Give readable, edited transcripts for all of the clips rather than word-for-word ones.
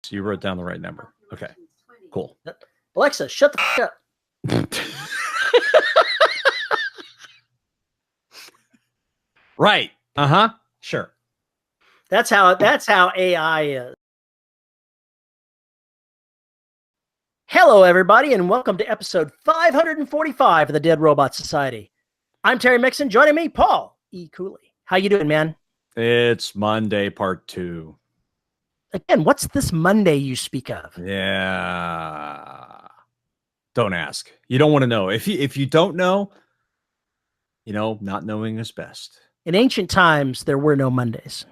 So you wrote down the right number. Okay, cool. Alexa, shut the fuck up. Right. Uh-huh. Sure. That's how AI is. Hello, everybody, and welcome to episode 545 of the Dead Robot Society. I'm Terry Mixon. Joining me, Paul E. Cooley. How you doing, man? It's Monday, part 2. Again, what's this Monday you speak of? Yeah. Don't ask. You don't want to know. If you don't know, not knowing is best. In ancient times, there were no Mondays.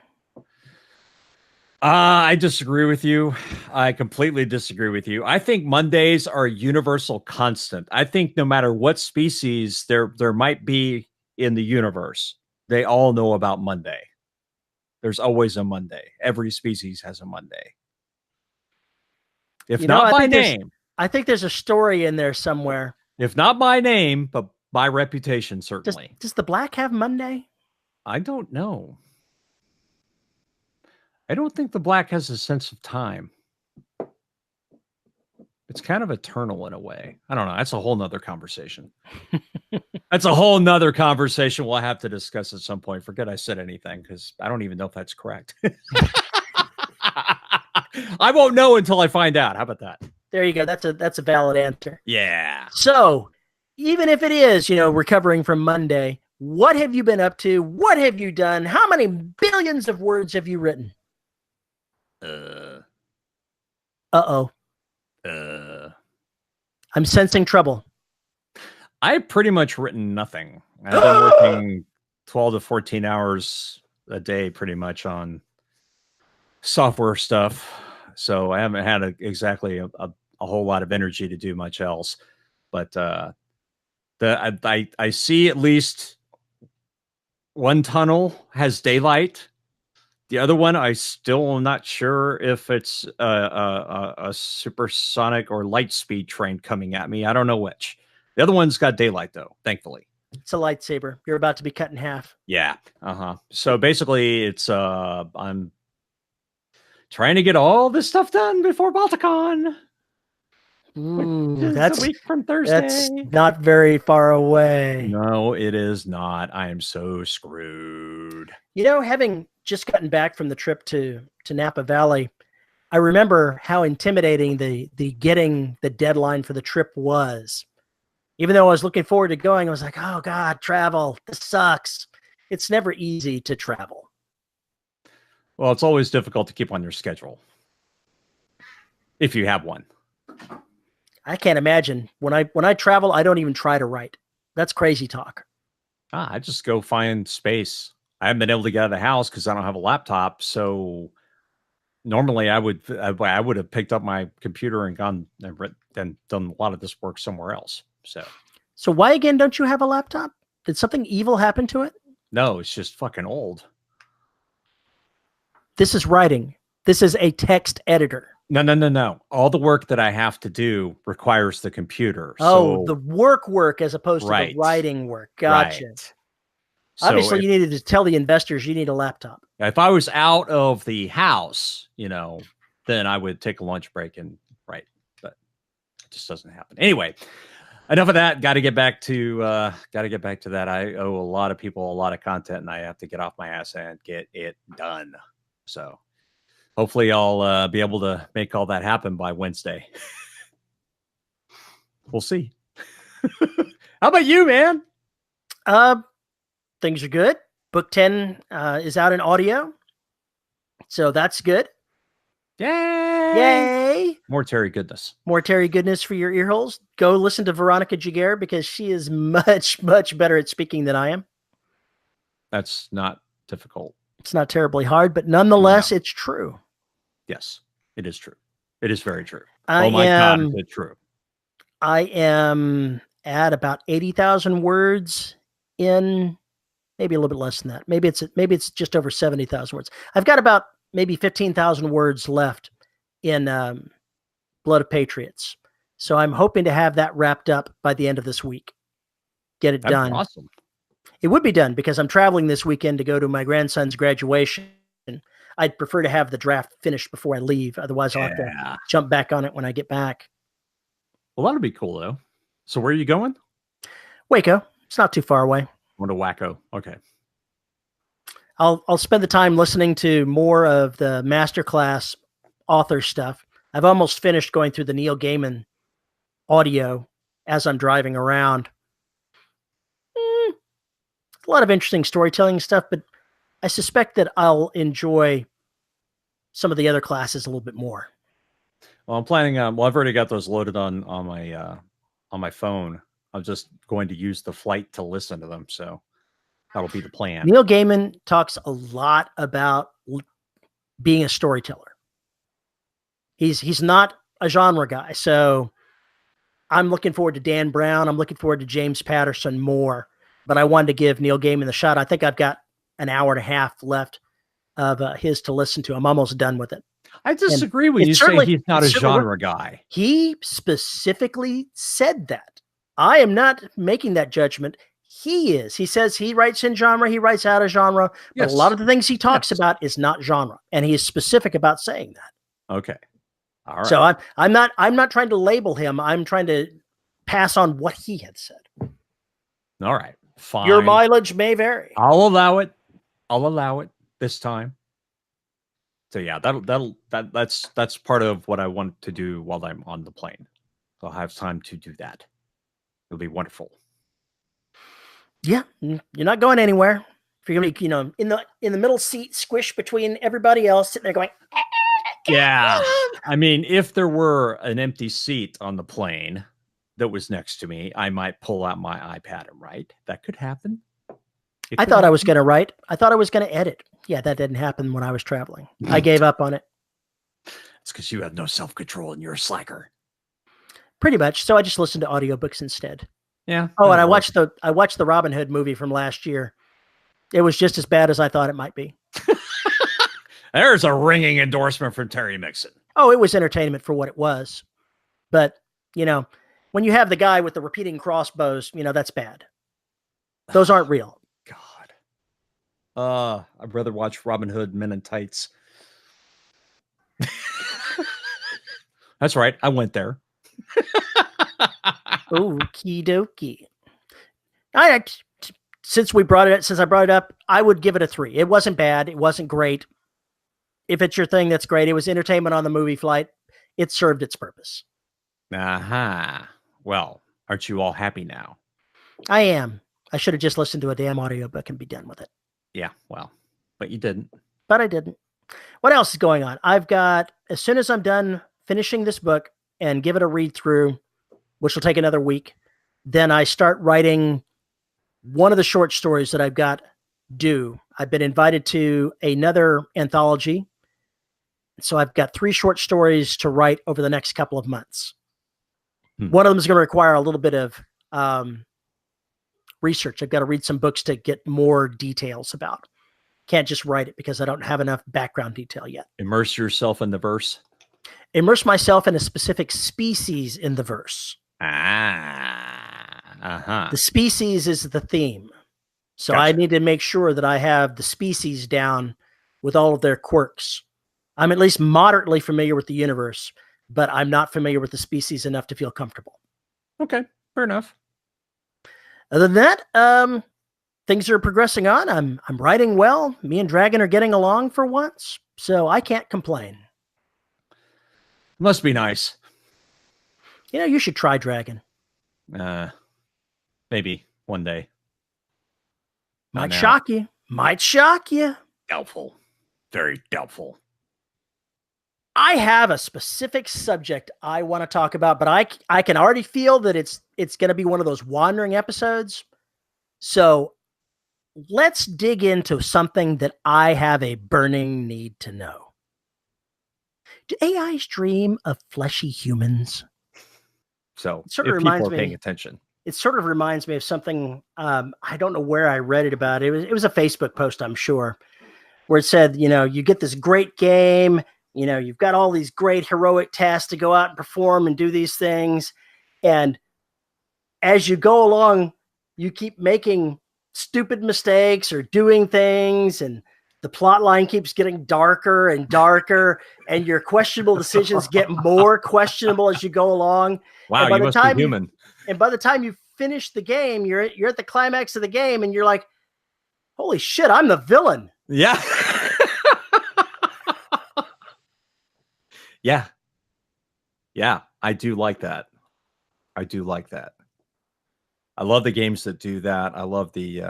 I disagree with you. I completely disagree with you. I think Mondays are a universal constant. I think no matter what species there might be in the universe, they all know about Monday. There's always a Monday. Every species has a Monday. If not by name. I think there's a story in there somewhere. If not by name, but by reputation, certainly. Does the black have Monday? I don't know. I don't think the black has a sense of time. It's kind of eternal in a way. I don't know. That's a whole nother conversation. That's a whole nother conversation we'll have to discuss at some point. Forget I said anything because I don't even know if that's correct. I won't know until I find out. How about that? There you go. That's a valid answer. Yeah. So even if it is, recovering from Monday, what have you been up to? What have you done? How many billions of words have you written? Uh-oh. I'm sensing trouble. I've pretty much written nothing. I've been working 12 to 14 hours a day pretty much on software stuff. So I haven't had exactly a whole lot of energy to do much else. But I see at least one tunnel has daylight. The other one, I still am not sure if it's a supersonic or light speed train coming at me. I don't know which. The other one's got daylight, though, thankfully. It's a lightsaber. You're about to be cut in half. Yeah. Uh-huh. So basically, it's I'm trying to get all this stuff done before Balticon. Ooh, that's a week from Thursday. That's not very far away. No, it is not. I am so screwed. Having just gotten back from the trip to Napa Valley, I remember how intimidating the getting the deadline for the trip was. Even though I was looking forward to going, I was like, oh God, travel. This sucks. It's never easy to travel. Well, it's always difficult to keep on your schedule. If you have one. I can't imagine. When I travel, I don't even try to write. That's crazy talk. I just go find space. I haven't been able to get out of the house because I don't have a laptop. So normally I would have picked up my computer and gone and done a lot of this work somewhere else. So why again don't you have a laptop? Did something evil happen to it? No, it's just fucking old. This is writing. This is a text editor. No. All the work that I have to do requires the computer. Oh, the work as opposed to the writing work. Gotcha. Right. Obviously, you needed to tell the investors you need a laptop. If I was out of the house, then I would take a lunch break and write. But it just doesn't happen. Anyway, enough of that. Got to get back to that. I owe a lot of people a lot of content, and I have to get off my ass and get it done. So hopefully I'll be able to make all that happen by Wednesday. We'll see. How about you, man? Things are good. Book 10 is out in audio. So that's good. Yay! More Terry goodness. More Terry goodness for your ear holes. Go listen to Veronica Giguere because she is much, much better at speaking than I am. That's not difficult. It's not terribly hard, but nonetheless, It's true. Yes, it is true. It is very true. God, is it true? I am at about 80,000 words in, maybe a little bit less than that. Maybe it's just over 70,000 words. I've got about maybe 15,000 words left in Blood of Patriots. So I'm hoping to have that wrapped up by the end of this week. Get it done. Awesome. It would be done because I'm traveling this weekend to go to my grandson's graduation. I'd prefer to have the draft finished before I leave. Otherwise, I'll have to jump back on it when I get back. Well, that'll be cool though. So where are you going? Waco. It's not too far away. Going to Wacko. Okay. I'll spend the time listening to more of the masterclass author stuff. I've almost finished going through the Neil Gaiman audio as I'm driving around. A lot of interesting storytelling stuff, but I suspect that I'll enjoy some of the other classes a little bit more. Well, I'm planning on. Well, I've already got those loaded on my phone. I'm just going to use the flight to listen to them. So that'll be the plan. Neil Gaiman talks a lot about being a storyteller. He's not a genre guy, so I'm looking forward to Dan Brown. I'm looking forward to James Patterson more. But I wanted to give Neil Gaiman the shot. I think I've got an hour and a half left of his to listen to. I'm almost done with it. I disagree when you say he's not a genre guy. He specifically said that. I am not making that judgment. He is. He says he writes in genre, he writes out of genre, but a lot of the things he talks about is not genre, and he is specific about saying that. Okay. All right. So I'm not trying to label him. I'm trying to pass on what he had said. All right. Fine. Your mileage may vary. I'll allow it. I'll allow it this time. So yeah, that's part of what I want to do while I'm on the plane. So I'll have time to do that. It'll be wonderful. Yeah, you're not going anywhere. If you're gonna be, in the middle seat, squished between everybody else, sitting there going. Yeah, I mean, if there were an empty seat on the plane that was next to me, I might pull out my iPad and write. That could happen. I thought I was going to write. I thought I was going to edit. Yeah, that didn't happen when I was traveling. I gave up on it. It's because you have no self-control and you're a slacker. Pretty much. So I just listened to audiobooks instead. Yeah. Oh, and I watched the Robin Hood movie from last year. It was just as bad as I thought it might be. There's a ringing endorsement from Terry Mixon. Oh, it was entertainment for what it was. But, when you have the guy with the repeating crossbows, that's bad. Those aren't real. God. I'd rather watch Robin Hood Men in Tights. That's right. I went there. Okie dokie. Since I brought it up, I would give it a 3. It wasn't bad. It wasn't great. If it's your thing, that's great. It was entertainment on the movie flight. It served its purpose. Aha. Well, aren't you all happy now? I am. I should have just listened to a damn audiobook and be done with it. Yeah, well, but you didn't. But I didn't. What else is going on? I've got, as soon as I'm done finishing this book and give it a read through, which will take another week, then I start writing one of the short stories that I've got due. I've been invited to another anthology. So I've got 3 short stories to write over the next couple of months. One of them is going to require a little bit of research. I've got to read some books to get more details about. Can't just write it because I don't have enough background detail yet. Immerse yourself in the verse. Immerse myself in a specific species in the verse. Uh-huh. The species is the theme. So Gotcha. I need to make sure that I have the species down with all of their quirks. I'm at least moderately familiar with the universe, but I'm not familiar with the species enough to feel comfortable. Okay, fair enough. Other than that, things are progressing on. I'm writing well. Me and Dragon are getting along for once, so I can't complain. Must be nice. You should try Dragon. Maybe one day. Might shock you. Might shock you. Doubtful. Very doubtful. I have a specific subject I want to talk about, but I can already feel that it's going to be one of those wandering episodes. So let's dig into something that I have a burning need to know. Do AIs dream of fleshy humans? So it sort if of people reminds are paying attention. It sort of reminds me of something. I don't know where I read it about. It was a Facebook post, I'm sure, where it said, you get this great game. You've got all these great heroic tasks to go out and perform and do these things. And as you go along, you keep making stupid mistakes or doing things. And the plot line keeps getting darker and darker, and your questionable decisions get more questionable as you go along. Wow, you must be human. And by the time you finish the game, you're at the climax of the game, and you're like, holy shit, I'm the villain. Yeah. Yeah. Yeah, I do like that. I do like that. I love the games that do that. I love the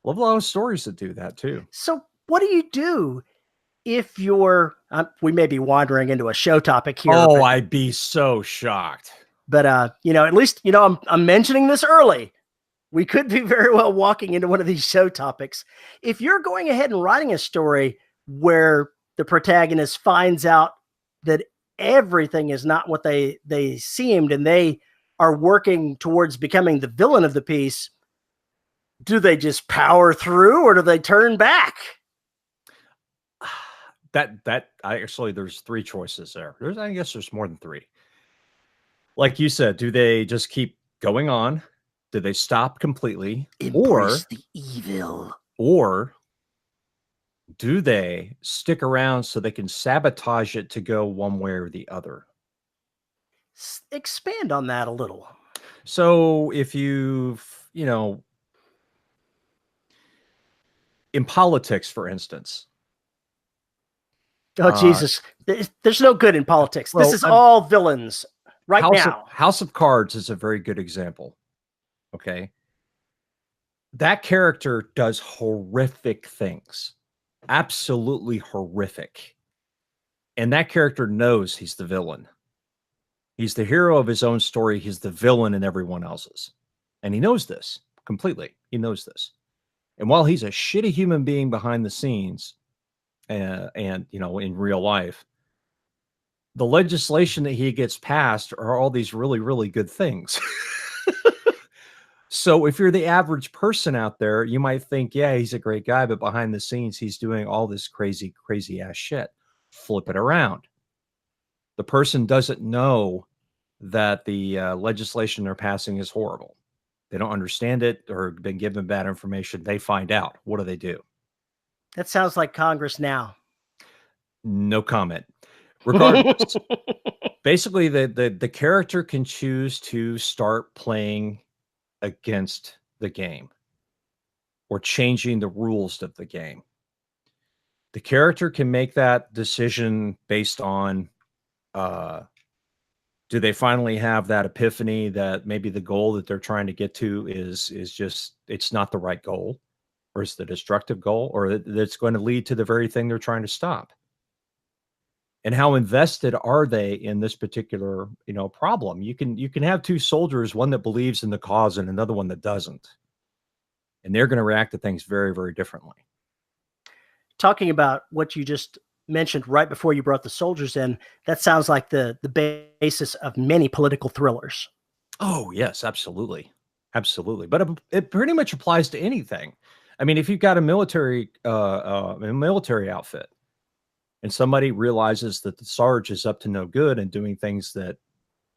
love a lot of stories that do that too. So what do you do if you're we may be wandering into a show topic here? Oh, I'd be so shocked. But at least I'm mentioning this early. We could be very well walking into one of these show topics. If you're going ahead and writing a story where the protagonist finds out that everything is not what they seemed, and they are working towards becoming the villain of the piece, do they just power through, or do they turn back? There's three choices there. I guess there's more than three. Like you said, do they just keep going on? Do they stop completely? Embrace the evil. Or do they stick around so they can sabotage it to go one way or the other? Expand on that a little. So if in politics, for instance. Oh, Jesus. There's no good in politics. This is all villains now. House of Cards is a very good example. Okay. That character does horrific things. Absolutely horrific. And that character knows he's the villain. He's the hero of his own story. He's the villain in everyone else's. And he knows this completely. He knows this. And while he's a shitty human being behind the scenes, and in real life, the legislation that he gets passed are all these really, really good things. So if you're the average person out there, you might think, yeah, he's a great guy, but behind the scenes, he's doing all this crazy, crazy ass shit. Flip it around. The person doesn't know that the legislation they're passing is horrible. They don't understand it or been given bad information. They find out. What do they do? That sounds like Congress now. No comment. Regardless, basically, the character can choose to start playing against the game or changing the rules of the game. The character can make that decision based on do they finally have that epiphany that maybe the goal that they're trying to get to is just, it's not the right goal, or it's the destructive goal, or that's going to lead to the very thing they're trying to stop. And how invested are they in this particular, problem? You can have two soldiers, one that believes in the cause and another one that doesn't. And they're going to react to things very, very differently. Talking about what you just mentioned right before you brought the soldiers in, that sounds like the basis of many political thrillers. Oh, yes, absolutely. Absolutely. But it pretty much applies to anything. I mean, if you've got a military outfit, and somebody realizes that the Sarge is up to no good and doing things that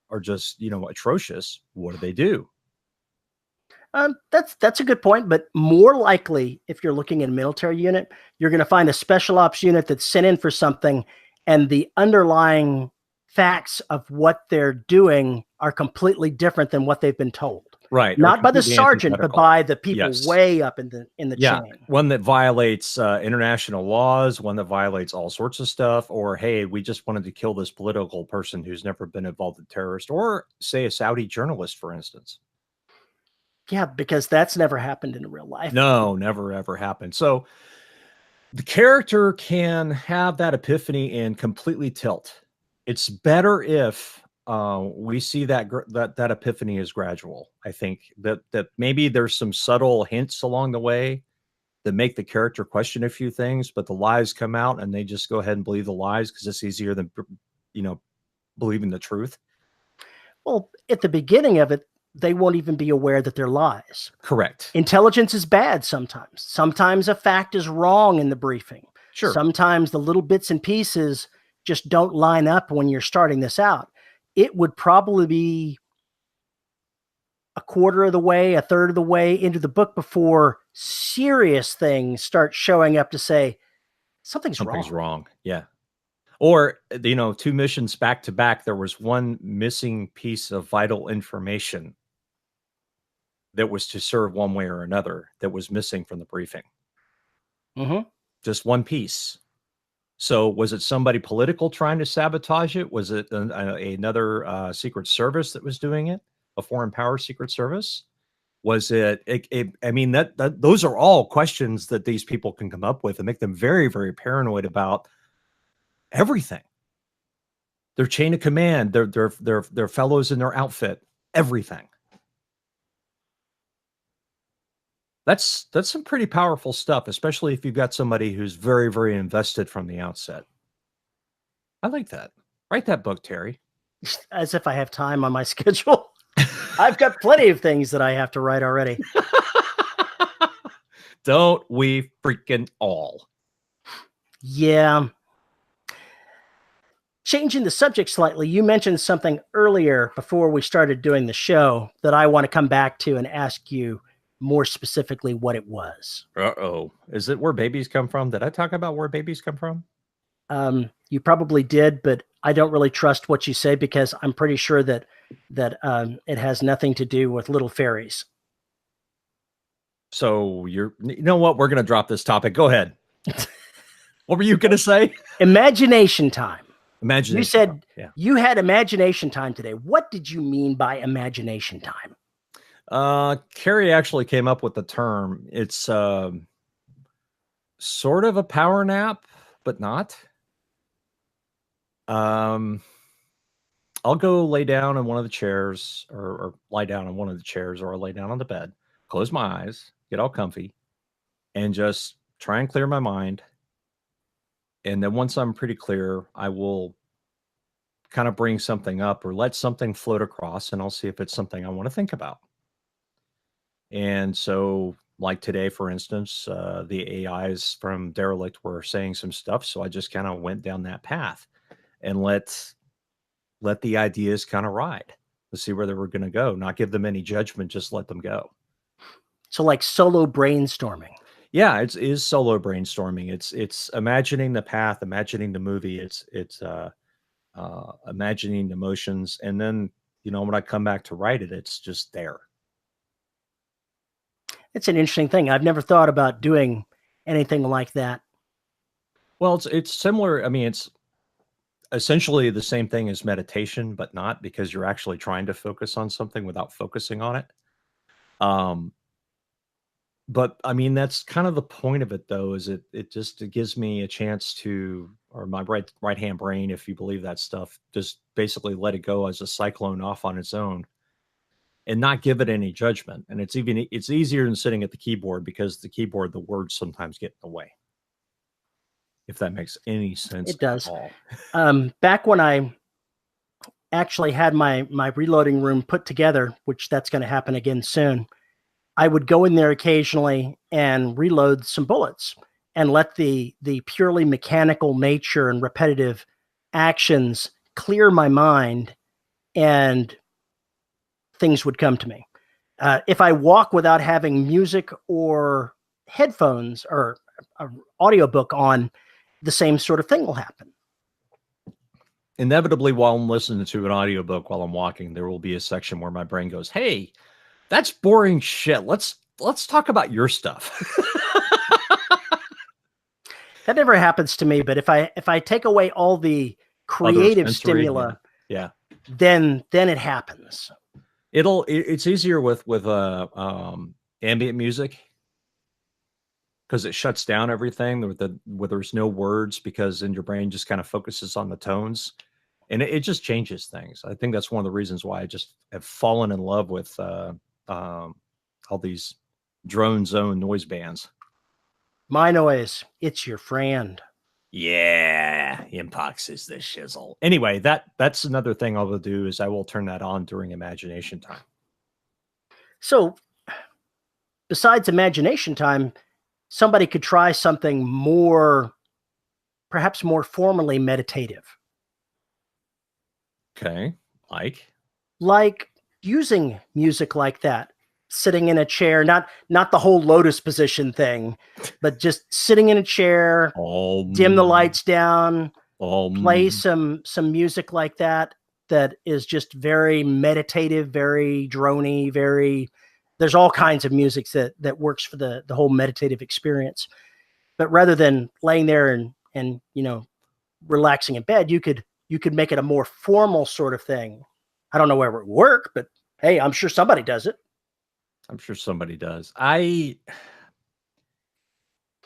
are just, atrocious, what do? That's a good point, but more likely, if you're looking at a military unit, you're going to find a special ops unit that's sent in for something, and the underlying facts of what they're doing are completely different than what they've been told. Right. Not by the sergeant, but by the people way up in the chain. One that violates international laws, one that violates all sorts of stuff, or, hey, we just wanted to kill this political person who's never been involved in terrorist, or say a Saudi journalist, for instance. Yeah, because that's never happened in real life. No, never, ever happened. So the character can have that epiphany and completely tilt. It's better if we see that epiphany is gradual. I think that maybe there's some subtle hints along the way that make the character question a few things, but the lies come out and they just go ahead and believe the lies because it's easier than, believing the truth. Well, at the beginning of it, they won't even be aware that they're lies. Correct. Intelligence is bad sometimes. Sometimes a fact is wrong in the briefing. Sure. Sometimes the little bits and pieces just don't line up when you're starting this out. It would probably be a quarter of the way, a third of the way into the book before serious things start showing up to say something's wrong. Yeah. Or, 2 missions back to back, there was one missing piece of vital information that was to serve one way or another that was missing from the briefing. Mm-hmm. Just one piece. So was it somebody political trying to sabotage it? Was it another secret service that was doing it? A foreign power secret service? Was it I mean, that those are all questions that these people can come up with and make them very, very paranoid about everything. Their chain of command, their fellows in their outfit, everything. That's some pretty powerful stuff, especially if you've got somebody who's very, very invested from the outset. I like that. Write that book, Terry. As if I have time on my schedule. I've got plenty of things that I have to write already. Don't we freaking all? Yeah. Changing the subject slightly, you mentioned something earlier before we started doing the show that I want to come back to and ask you more specifically what it was. Uh-oh. Is it where babies come from? Did I talk about where babies come from? You probably did, but I don't really trust what you say because I'm pretty sure that it has nothing to do with little fairies. So you know what? We're going to drop this topic. Go ahead. What were you going to say? Imagination time. Imagination. You said you had imagination time today. What did you mean by imagination time? Carrie actually came up with the term. It's sort of a power nap, but not. I'll go lay down in one of the chairs or lie down on one of the chairs, or I'll lay down on the bed, close my eyes, get all comfy, and just try and clear my mind. And then once I'm pretty clear, I will kind of bring something up or let something float across, and I'll see if it's something I want to think about. And so, like today, for instance, the AIs from Derelict were saying some stuff. So I just kind of went down that path and let the ideas kind of ride to see where they were going to go, not give them any judgment, just let them go. So like solo brainstorming. Yeah, it is solo brainstorming. It's imagining the path, imagining the movie. It's imagining emotions. And then, when I come back to write it, it's just there. It's an interesting thing. I've never thought about doing anything like that. Well, it's similar. I mean, it's essentially the same thing as meditation, but not, because you're actually trying to focus on something without focusing on it. But I mean, that's kind of the point of it, though, is it gives me a chance to, or my right hand brain, if you believe that stuff, just basically let it go as a cyclone off on its own and not give it any judgment. And it's easier than sitting at the keyboard, because the keyboard, the words sometimes get in the way. If that makes any sense. It does. At all. Back when I actually had my reloading room put together, which that's going to happen again soon, I would go in there occasionally and reload some bullets and let the purely mechanical nature and repetitive actions clear my mind, and things would come to me. If I walk without having music or headphones or an audiobook on, the same sort of thing will happen. Inevitably, while I'm listening to an audiobook while I'm walking, there will be a section where my brain goes, "Hey, that's boring shit. Let's talk about your stuff." That never happens to me, but if I take away all the creative stimuli, then it happens. It's easier with ambient music, because it shuts down everything where there's no words, because then your brain just kind of focuses on the tones, and it just changes things. I think that's one of the reasons why I just have fallen in love with all these drone zone noise bands. My noise, it's your friend. Yeah, Impox is the shizzle. Anyway, that's another thing I will do, is I will turn that on during imagination time. So, besides imagination time, somebody could try something perhaps more formally meditative. Okay, like using music like that sitting in a chair, not the whole lotus position thing, but just sitting in a chair, dim the lights down, play some music like that is just very meditative, very drony, there's all kinds of music that works for the whole meditative experience. But rather than laying there and relaxing in bed, you could make it a more formal sort of thing. I don't know where it would work, but hey, I'm sure somebody does it. I'm sure somebody does. The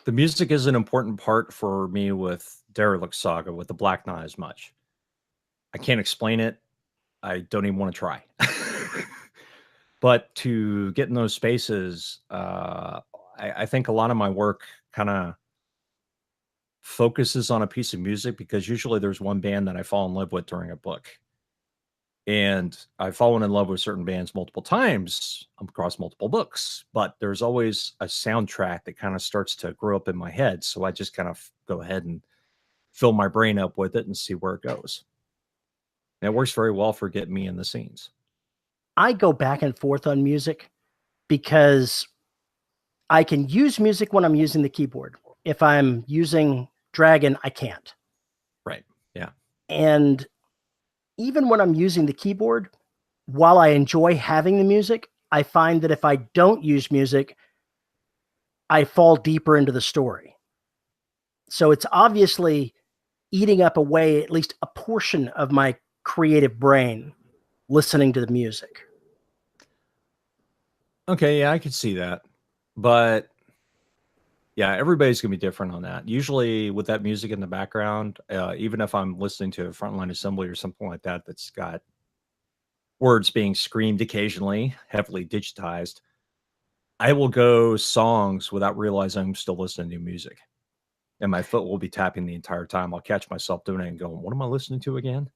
music is an important part for me with Derelict Saga, with the Black Knight as much. I can't explain it. I don't even want to try. But to get in those spaces, I think a lot of my work kind of focuses on a piece of music, because usually there's one band that I fall in love with during a book. And I've fallen in love with certain bands multiple times across multiple books, but there's always a soundtrack that kind of starts to grow up in my head. So I just kind of go ahead and fill my brain up with it and see where it goes. And it works very well for getting me in the scenes. I go back and forth on music because I can use music when I'm using the keyboard. If I'm using Dragon, I can't. Right. Yeah. And even when I'm using the keyboard, while I enjoy having the music, I find that if I don't use music, I fall deeper into the story. So it's obviously eating up away at least a portion of my creative brain listening to the music. Okay, yeah, I could see that. But yeah, everybody's going to be different on that. Usually with that music in the background, even if I'm listening to a frontline assembly or something like that, that's got words being screamed occasionally, heavily digitized, I will go songs without realizing I'm still listening to music. And my foot will be tapping the entire time. I'll catch myself doing it and going, what am I listening to again?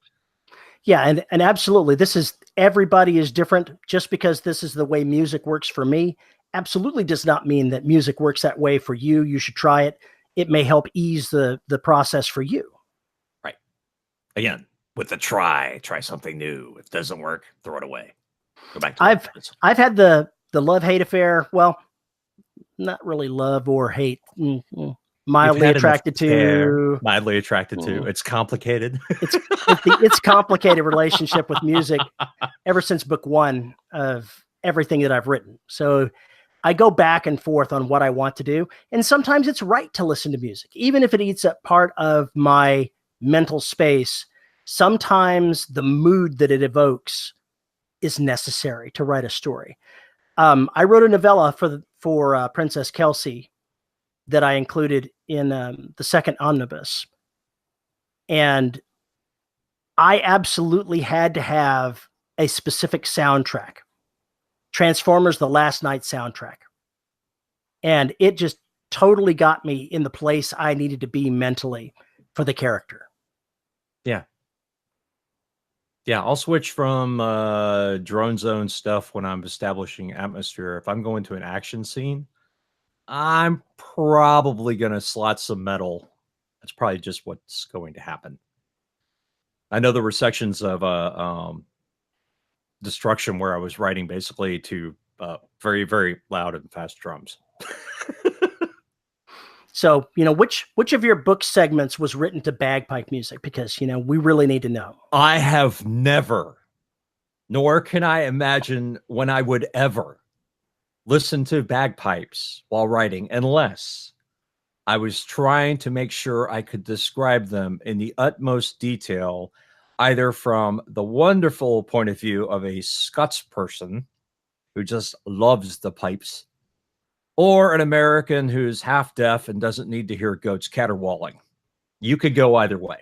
Yeah, and absolutely. Everybody is different. Just because this is the way music works for me, absolutely does not mean that music works that way for you. You should try it. It may help ease the process for you. Right. Again, with the try something new. If it doesn't work, throw it away. Go back to I've had the love-hate affair. Well, not really love or hate. Mildly attracted to. Mildly attracted to. It's complicated. It's complicated relationship with music ever since book one of everything that I've written. So I go back and forth on what I want to do. And sometimes it's right to listen to music, even if it eats up part of my mental space. Sometimes the mood that it evokes is necessary to write a story. I wrote a novella for Princess Kelsey that I included in the second omnibus. And I absolutely had to have a specific soundtrack. Transformers: The Last Night soundtrack. And it just totally got me in the place I needed to be mentally for the character. Yeah. Yeah, I'll switch from drone zone stuff when I'm establishing atmosphere. If I'm going to an action scene, I'm probably going to slot some metal. That's probably just what's going to happen. I know there were sections of Destruction where I was writing basically to very, very loud and fast drums. So, which of your book segments was written to bagpipe music? Because, we really need to know. I have never, nor can I imagine when I would ever listen to bagpipes while writing, unless I was trying to make sure I could describe them in the utmost detail, either from the wonderful point of view of a Scots person who just loves the pipes, or an American who's half deaf and doesn't need to hear goats caterwauling. You could go either way.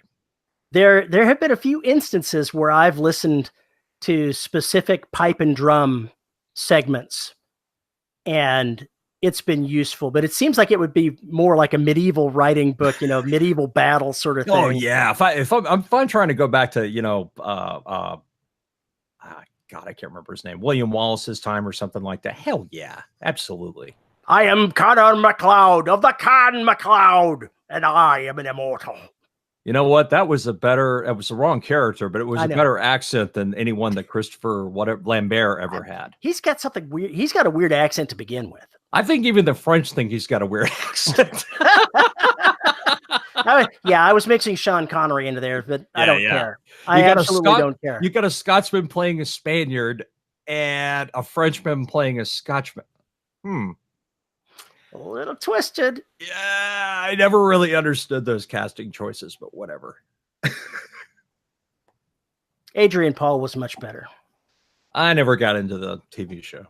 There have been a few instances where I've listened to specific pipe and drum segments, and it's been useful, but it seems like it would be more like a medieval writing book, medieval battle sort of thing. Oh yeah. If I'm trying to go back to, God, I can't remember his name, William Wallace's time or something like that. Hell yeah, absolutely. I am Conor MacLeod of the Carn MacLeod, and I am an immortal. You know what? That was it was the wrong character, but it was I a know. better accent than anyone that Christopher Lambert ever had. He's got something weird. He's got a weird accent to begin with. I think even the French think he's got a weird accent. I was mixing Sean Connery into there, but I don't care. I absolutely don't care. You got a Scotsman playing a Spaniard and a Frenchman playing a Scotchman. A little twisted. Yeah, I never really understood those casting choices, but whatever. Adrian Paul was much better. I never got into the TV show.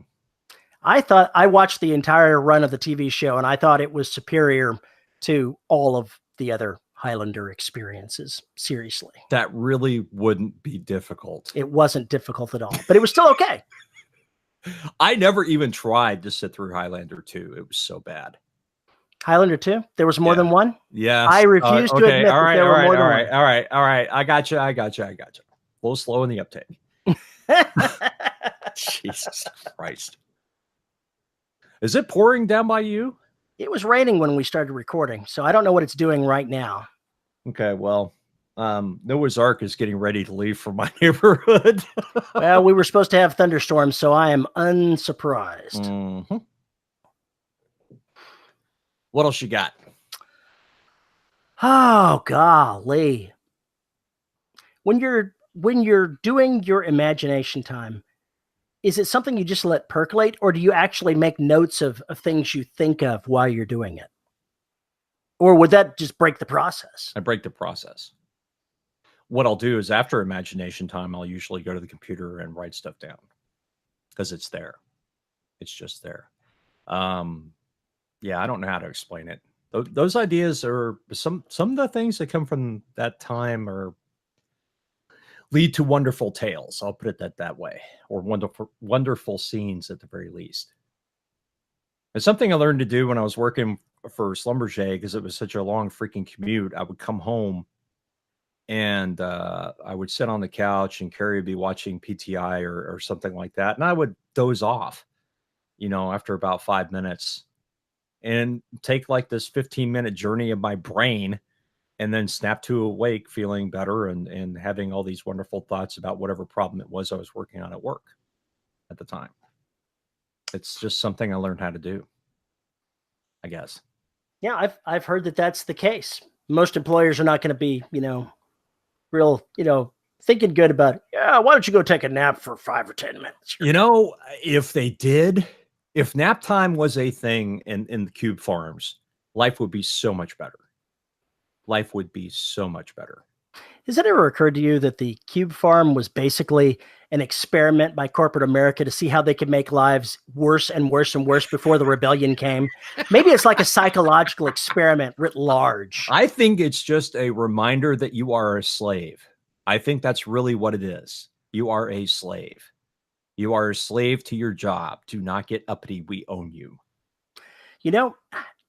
I watched the entire run of the TV show, and I thought it was superior to all of the other Highlander experiences. Seriously. That really wouldn't be difficult. It wasn't difficult at all, but it was still okay. I never even tried to sit through Highlander 2. It was so bad. Highlander 2? There was more than one? Yeah. I refuse to admit that there were more than one. All right. I got you. A little slow in the uptake. Jesus Christ. Is it pouring down by you? It was raining when we started recording, so I don't know what it's doing right now. Okay, well, Noah's Ark is getting ready to leave from my neighborhood. Well, we were supposed to have thunderstorms, so I am unsurprised. Mm-hmm. What else you got? Oh, golly. When you're doing your imagination time, is it something you just let percolate, or do you actually make notes of things you think of while you're doing it? Or would that just break the process? I break the process. What I'll do is after imagination time, I'll usually go to the computer and write stuff down because it's there. It's just there. Yeah, I don't know how to explain it. Those ideas are some of the things that come from that time are lead to wonderful tales. I'll put it that way, or wonderful scenes at the very least. It's something I learned to do when I was working for Schlumberger because it was such a long freaking commute. I would come home and I would sit on the couch and Carrie would be watching PTI or something like that. And I would doze off, after about 5 minutes and take like this 15-minute journey of my brain and then snap to awake feeling better and having all these wonderful thoughts about whatever problem it was I was working on at work at the time. It's just something I learned how to do, I guess. Yeah, I've heard that that's the case. Most employers are not going to be, real, thinking good about, why don't you go take a nap for 5 or 10 minutes? If they did, if nap time was a thing in the cube farms, life would be so much better. Life would be so much better. Has it ever occurred to you that the cube farm was basically an experiment by corporate America to see how they could make lives worse and worse and worse before the rebellion came? Maybe it's like a psychological experiment writ large. I think it's just a reminder that you are a slave. I think that's really what it is. You are a slave. You are a slave to your job. Do not get uppity. We own you.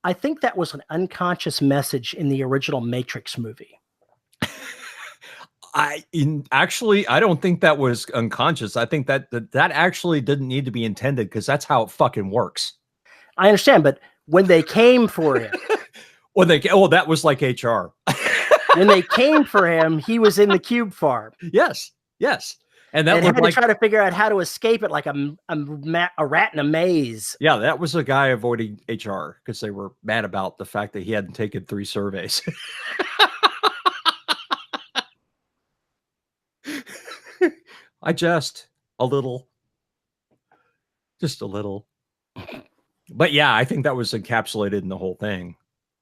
I think that was an unconscious message in the original Matrix movie. I don't think that was unconscious. I think that actually didn't need to be intended because that's how it fucking works. I understand, but when they came for him, that was like HR. When they came for him, he was in the cube farm. Yes, and that had to try to figure out how to escape it like a rat in a maze. Yeah, that was a guy avoiding HR because they were mad about the fact that he hadn't taken 3 surveys. I just a little. But yeah, I think that was encapsulated in the whole thing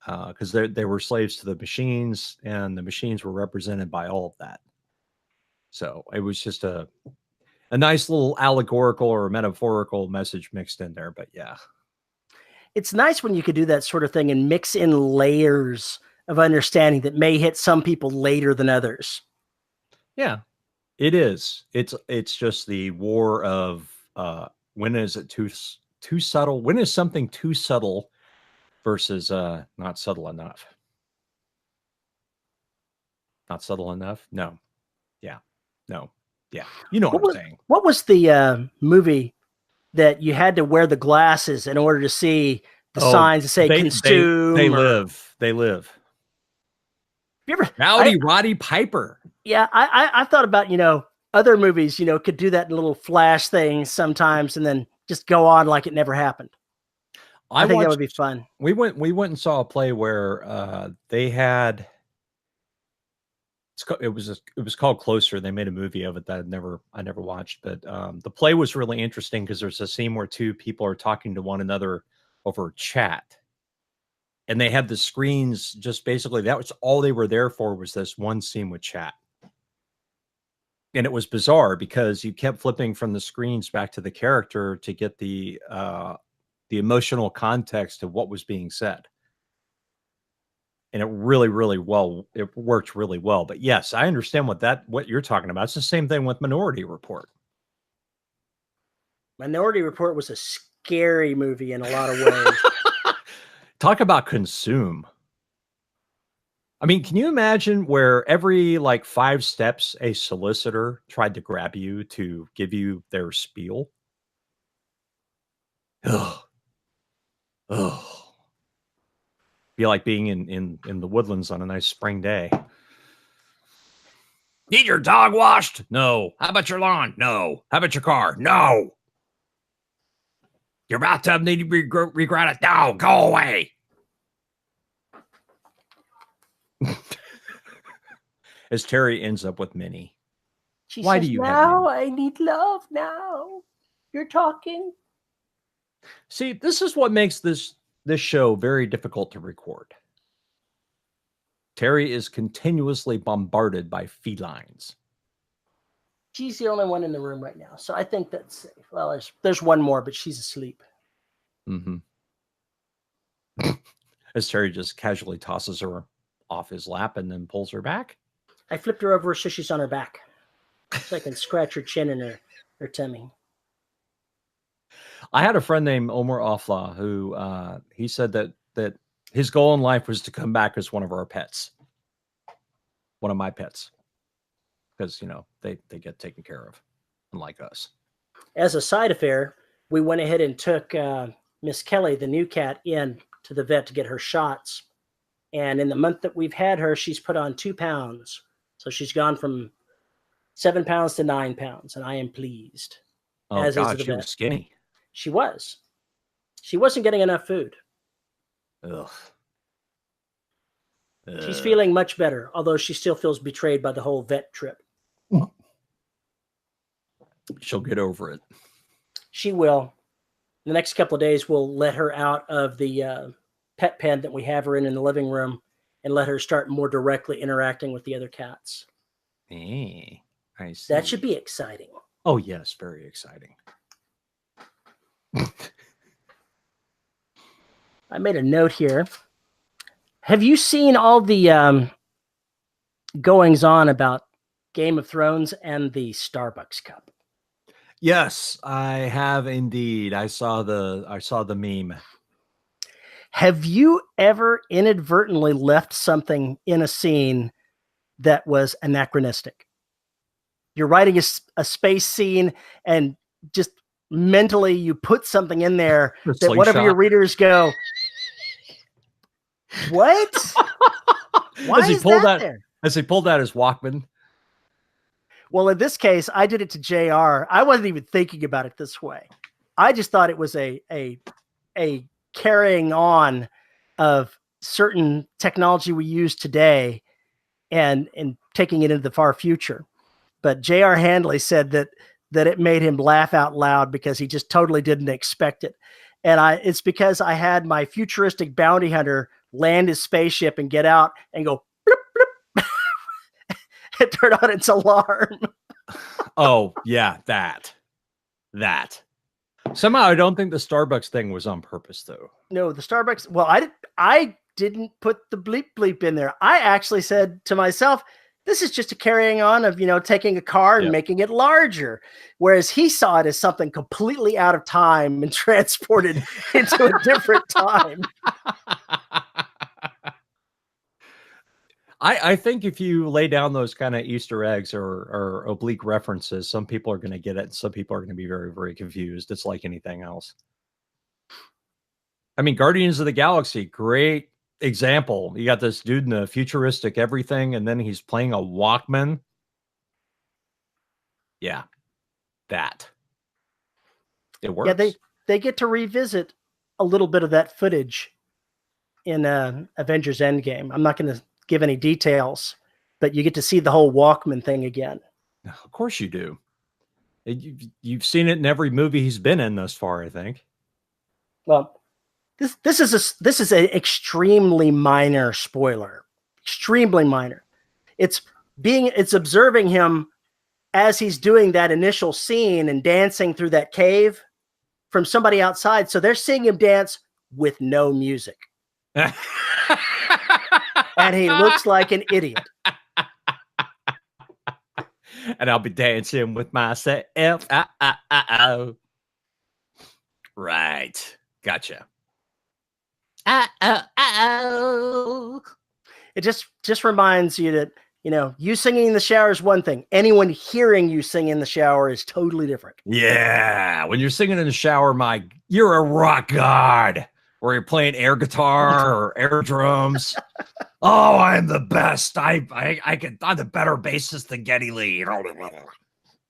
because they were slaves to the machines and the machines were represented by all of that. So it was just a nice little allegorical or metaphorical message mixed in there. But yeah, it's nice when you could do that sort of thing and mix in layers of understanding that may hit some people later than others. Yeah. It is. It's just the war of when is it too subtle? When is something too subtle versus not subtle enough? Not subtle enough? No. Yeah. No. Yeah. You know what I'm saying. What was the movie that you had to wear the glasses in order to see the signs that say consume? They live. You ever, Rowdy Roddy Piper. Yeah, I've thought about, other movies, could do that in little flash things sometimes and then just go on like it never happened. I think that would be fun. We went and saw a play where they had it was called Closer. They made a movie of it that I never watched, but the play was really interesting because there's a scene where two people are talking to one another over chat. And they had the screens just basically, that was all they were there for, was this one scene with chat. And it was bizarre because you kept flipping from the screens back to the character to get the emotional context of what was being said. And it really, really it worked really well. But yes, I understand what you're talking about. It's the same thing with Minority Report. Minority Report was a scary movie in a lot of ways. Talk about consume. I mean, can you imagine where every 5 steps a solicitor tried to grab you to give you their spiel? Ugh. Ugh. Be like being in the woodlands on a nice spring day. Need your dog washed? No. How about your lawn? No. How about your car? No. Your bathtub need to be regretted? No. Go away. As Terry ends up with Minnie. Why do you now I need love now. You're talking. See, this is what makes this show very difficult to record. Terry is continuously bombarded by felines. She's the only one in the room right now, so I think that's safe. Well, there's one more, but she's asleep. Mm-hmm. As Terry just casually tosses her off his lap and then pulls her back. I flipped her over so she's on her back, so I can scratch her chin and her tummy. I had a friend named Omar Afla who he said that his goal in life was to come back as one of our pets, one of my pets, because they get taken care of, unlike us. As a side affair, we went ahead and took Miss Kelly, the new cat, in to the vet to get her shots, and in the month that we've had her, she's put on 2 pounds. So she's gone from 7 pounds to 9 pounds, and I am pleased. Oh, God, she was skinny. She was. She wasn't getting enough food. Ugh. She's feeling much better, although she still feels betrayed by the whole vet trip. She'll get over it. She will. The next couple of days, we'll let her out of the pet pen that we have her in the living room and let her start more directly interacting with the other cats. Hey, I see. That should be exciting. Oh, yes, very exciting. I made a note here. Have you seen all the goings on about Game of Thrones and the Starbucks cup? Yes, I have indeed. I saw the meme. Have you ever inadvertently left something in a scene that was anachronistic? You're writing a space scene and just mentally you put something in there that whatever your readers go, what? Why is that there? As he pulled out his Walkman. Well, in this case, I did it to JR. I wasn't even thinking about it this way. I just thought it was a carrying on of certain technology we use today and taking it into the far future. But J.R. Handley said that it made him laugh out loud because he just totally didn't expect it. And it's because I had my futuristic bounty hunter land his spaceship and get out and go bloop, bloop, and turn on its alarm. Oh, yeah, that. Somehow I don't think the Starbucks thing was on purpose, though. No, the Starbucks. Well, I didn't put the bleep bleep in there. I actually said to myself, this is just a carrying on of, taking a car and making it larger. Whereas he saw it as something completely out of time and transported into a different time. I think if you lay down those kind of Easter eggs or oblique references, some people are going to get it. And some people are going to be very, very confused. It's like anything else. I mean, Guardians of the Galaxy, great example. You got this dude in a futuristic everything, and then he's playing a Walkman. Yeah, that. It works. Yeah, they get to revisit a little bit of that footage in Avengers Endgame. I'm not going to give any details, but you get to see the whole Walkman thing again. Of course you do. You've seen it in every movie he's been in thus far, I think. Well, this is an extremely minor spoiler. Extremely minor. It's observing him as he's doing that initial scene and dancing through that cave from somebody outside. So they're seeing him dance with no music. And he looks like an idiot. And I'll be dancing with myself. Right. Gotcha. It just reminds you that, you singing in the shower is one thing. Anyone hearing you sing in the shower is totally different. Yeah. When you're singing in the shower, you're a rock god. Or you're playing air guitar or air drums. Oh, I'm the best. I'm the better bassist than Geddy Lee.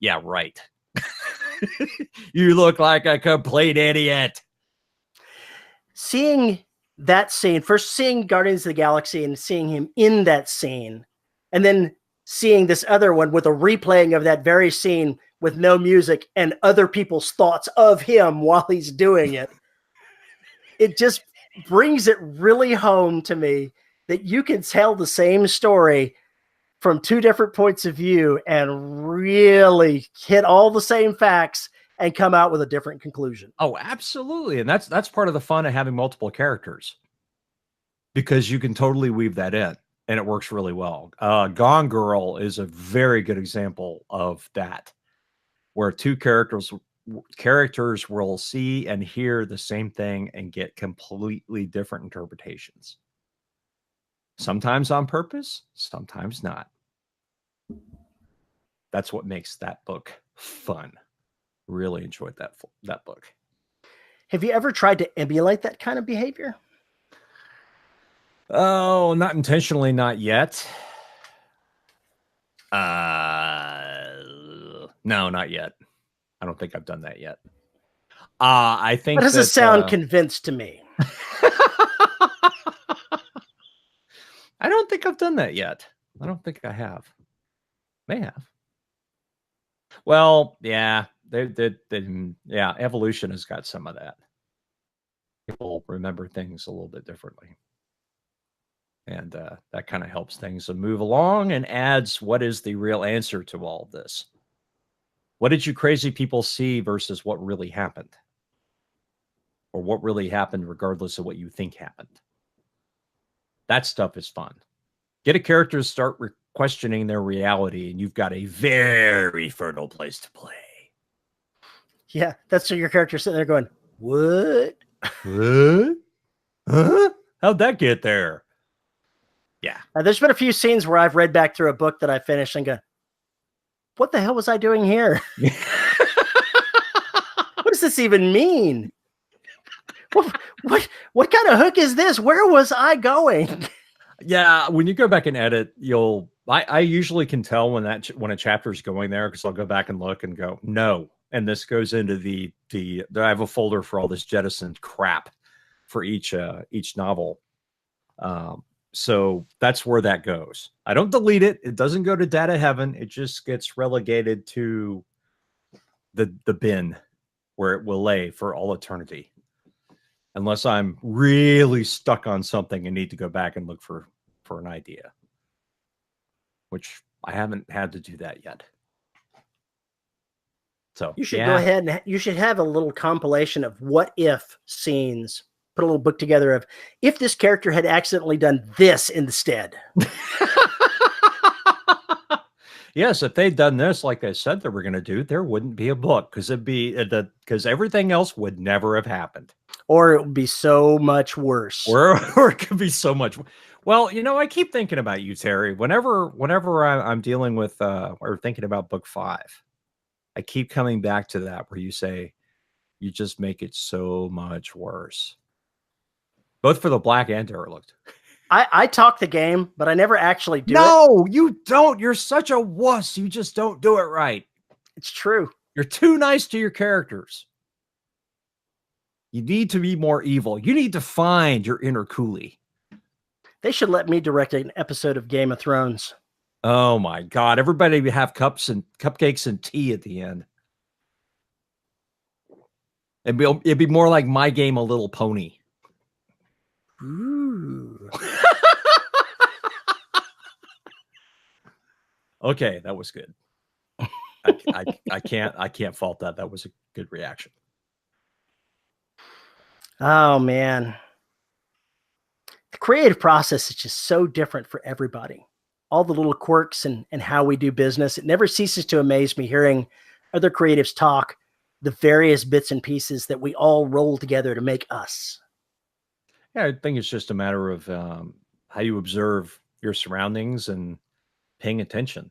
Yeah, right. You look like a complete idiot. Seeing that scene, first seeing Guardians of the Galaxy and seeing him in that scene, and then seeing this other one with a replaying of that very scene with no music and other people's thoughts of him while he's doing it. It just brings it really home to me that you can tell the same story from two different points of view and really hit all the same facts and come out with a different conclusion. Oh, absolutely. And that's part of the fun of having multiple characters, because you can totally weave that in and it works really well. Gone Girl is a very good example of that, where two characters will see and hear the same thing and get completely different interpretations. Sometimes on purpose, sometimes not. That's what makes that book fun. Really enjoyed that book. Have you ever tried to emulate that kind of behavior? Oh, not intentionally, not yet. No, not yet. I don't think I've done that yet. I think that doesn't sound convinced to me. I don't think I've done that yet. I don't think I have. May have. Well, yeah, yeah, evolution has got some of that. People remember things a little bit differently. And that kind of helps things to move along and adds what is the real answer to all of this. What did you crazy people see versus what really happened? Or what really happened regardless of what you think happened? That stuff is fun. Get a character to start questioning their reality, and you've got a very fertile place to play. Yeah, that's so your character sitting there going, what? What? Huh? How'd that get there? Yeah. There's been a few scenes where I've read back through a book that I finished and go, what the hell was I doing here? What does this even mean? What kind of hook is this? Where was I going? Yeah, when you go back and edit, I usually can tell when a chapter is going there, because I'll go back and look and go, no. And this goes into I have a folder for all this jettisoned crap for each novel. So that's where that goes. I don't delete it. It doesn't go to data heaven. It just gets relegated to the bin where it will lay for all eternity. Unless I'm really stuck on something and need to go back and look for an idea, which I haven't had to do that yet. So you should go ahead and you should have a little compilation of what if scenes. Put a little book together of if this character had accidentally done this instead. Yes, if they'd done this like they said they were going to do, there wouldn't be a book, because everything else would never have happened. Or it would be so much worse. Or it could be so much. Well, I keep thinking about you, Terry. Whenever I'm dealing with or thinking about book 5, I keep coming back to that where you say you just make it so much worse. Both for the Black and Derelict. I talk the game, but I never actually do it. No, you don't. You're such a wuss. You just don't do it right. It's true. You're too nice to your characters. You need to be more evil. You need to find your inner Cooley. They should let me direct an episode of Game of Thrones. Oh my God. Everybody would have cupcakes and tea at the end. It'd be more like My Game, A Little Pony. Ooh. Okay, that was good. I can't fault that. That was a good reaction. Oh man. The creative process is just so different for everybody. All the little quirks and how we do business. It never ceases to amaze me hearing other creatives talk the various bits and pieces that we all roll together to make us. Yeah, I think it's just a matter of how you observe your surroundings and paying attention.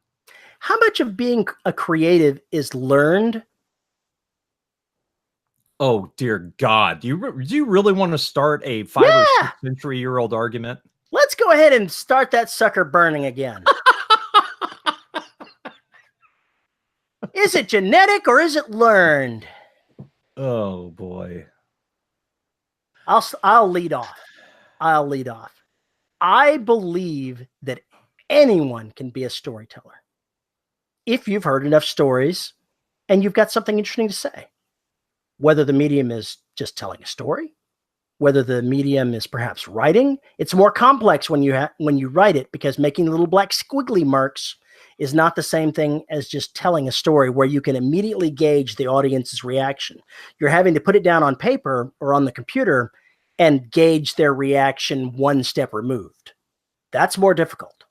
How much of being a creative is learned? Oh, dear God. Do you really want to start a 5 or 6 century-year-old argument? Let's go ahead and start that sucker burning again. Is it genetic or is it learned? Oh, boy. I'll lead off. I'll lead off. I believe that anyone can be a storyteller if you've heard enough stories and you've got something interesting to say. Whether the medium is just telling a story, whether the medium is perhaps writing, it's more complex when you write it, because making little black squiggly marks is not the same thing as just telling a story where you can immediately gauge the audience's reaction. You're having to put it down on paper or on the computer and gauge their reaction one step removed. That's more difficult.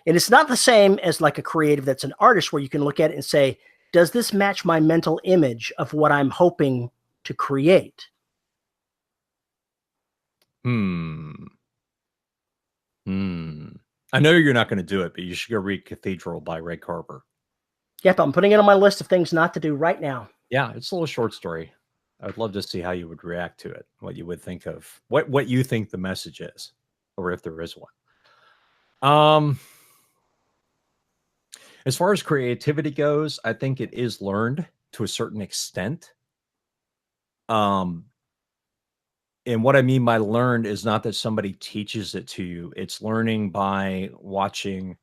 And it's not the same as like a creative that's an artist where you can look at it and say, does this match my mental image of what I'm hoping to create? I know you're not going to do it, but you should go read Cathedral by Ray Carver. Yep, I'm putting it on my list of things not to do right now. Yeah, it's a little short story. I would love to see how you would react to it, what you would think of, what you think the message is, or if there is one. As far as creativity goes, I think it is learned to a certain extent. And what I mean by learned is not that somebody teaches it to you. It's learning by watching,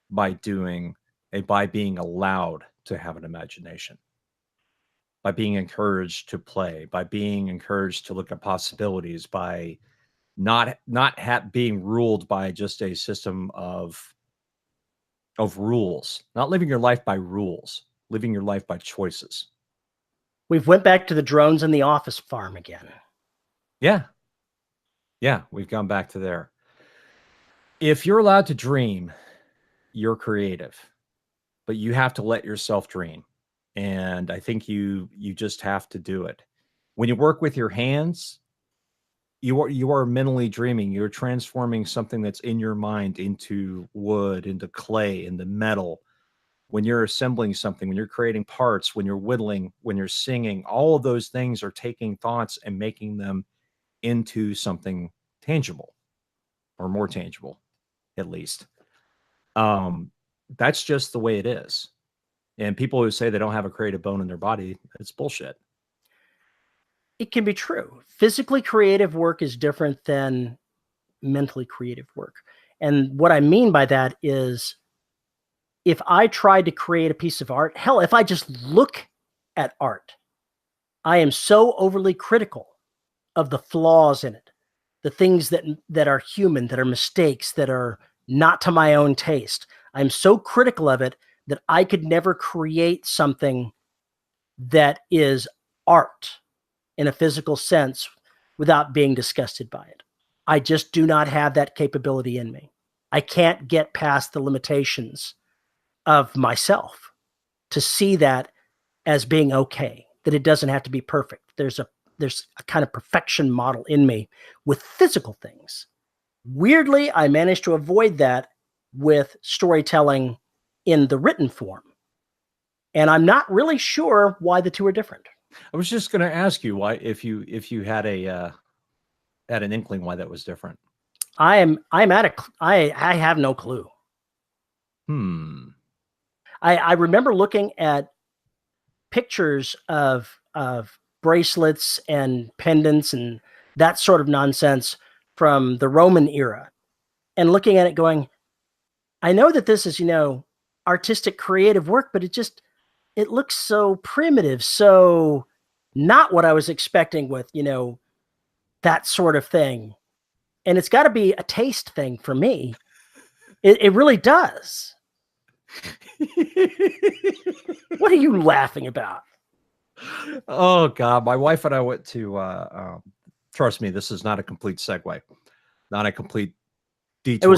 by doing, and by being allowed to have an imagination, by being encouraged to play, by being encouraged to look at possibilities, by not being ruled by just a system of rules, not living your life by rules, living your life by choices. We've went back to the drones in the office farm again. Yeah. Yeah, we've gone back to there. If you're allowed to dream, you're creative, but you have to let yourself dream. And I think you just have to do it. When you work with your hands, you are mentally dreaming. You're transforming something that's in your mind into wood, into clay, into metal. When you're assembling something, when you're creating parts, when you're whittling, when you're singing, all of those things are taking thoughts and making them into something tangible, or more tangible, at least. That's just the way it is. And people who say they don't have a creative bone in their body, it's bullshit. It can be true. Physically creative work is different than mentally creative work. And what I mean by that is, if I tried to create a piece of art, hell, if I just look at art, I am so overly critical of the flaws in it, the things that are human, that are mistakes, that are not to my own taste. I'm so critical of it that I could never create something that is art in a physical sense without being disgusted by it. I just do not have that capability in me. I can't get past the limitations of myself to see that as being okay, that it doesn't have to be perfect. There's a kind of perfection model in me with physical things. Weirdly, I managed to avoid that with storytelling in the written form. And I'm not really sure why the two are different. I was just going to ask you why, if you had an inkling why that was different. I'm I have no clue. I remember looking at pictures of bracelets and pendants and that sort of nonsense from the Roman era, and looking at it going, I know that this is, artistic creative work, but it looks so primitive, so not what I was expecting with, that sort of thing. And it's got to be a taste thing for me. It really does. What are you laughing about? Oh God, my wife and I went to trust me, this is not a complete segue, not a complete detour.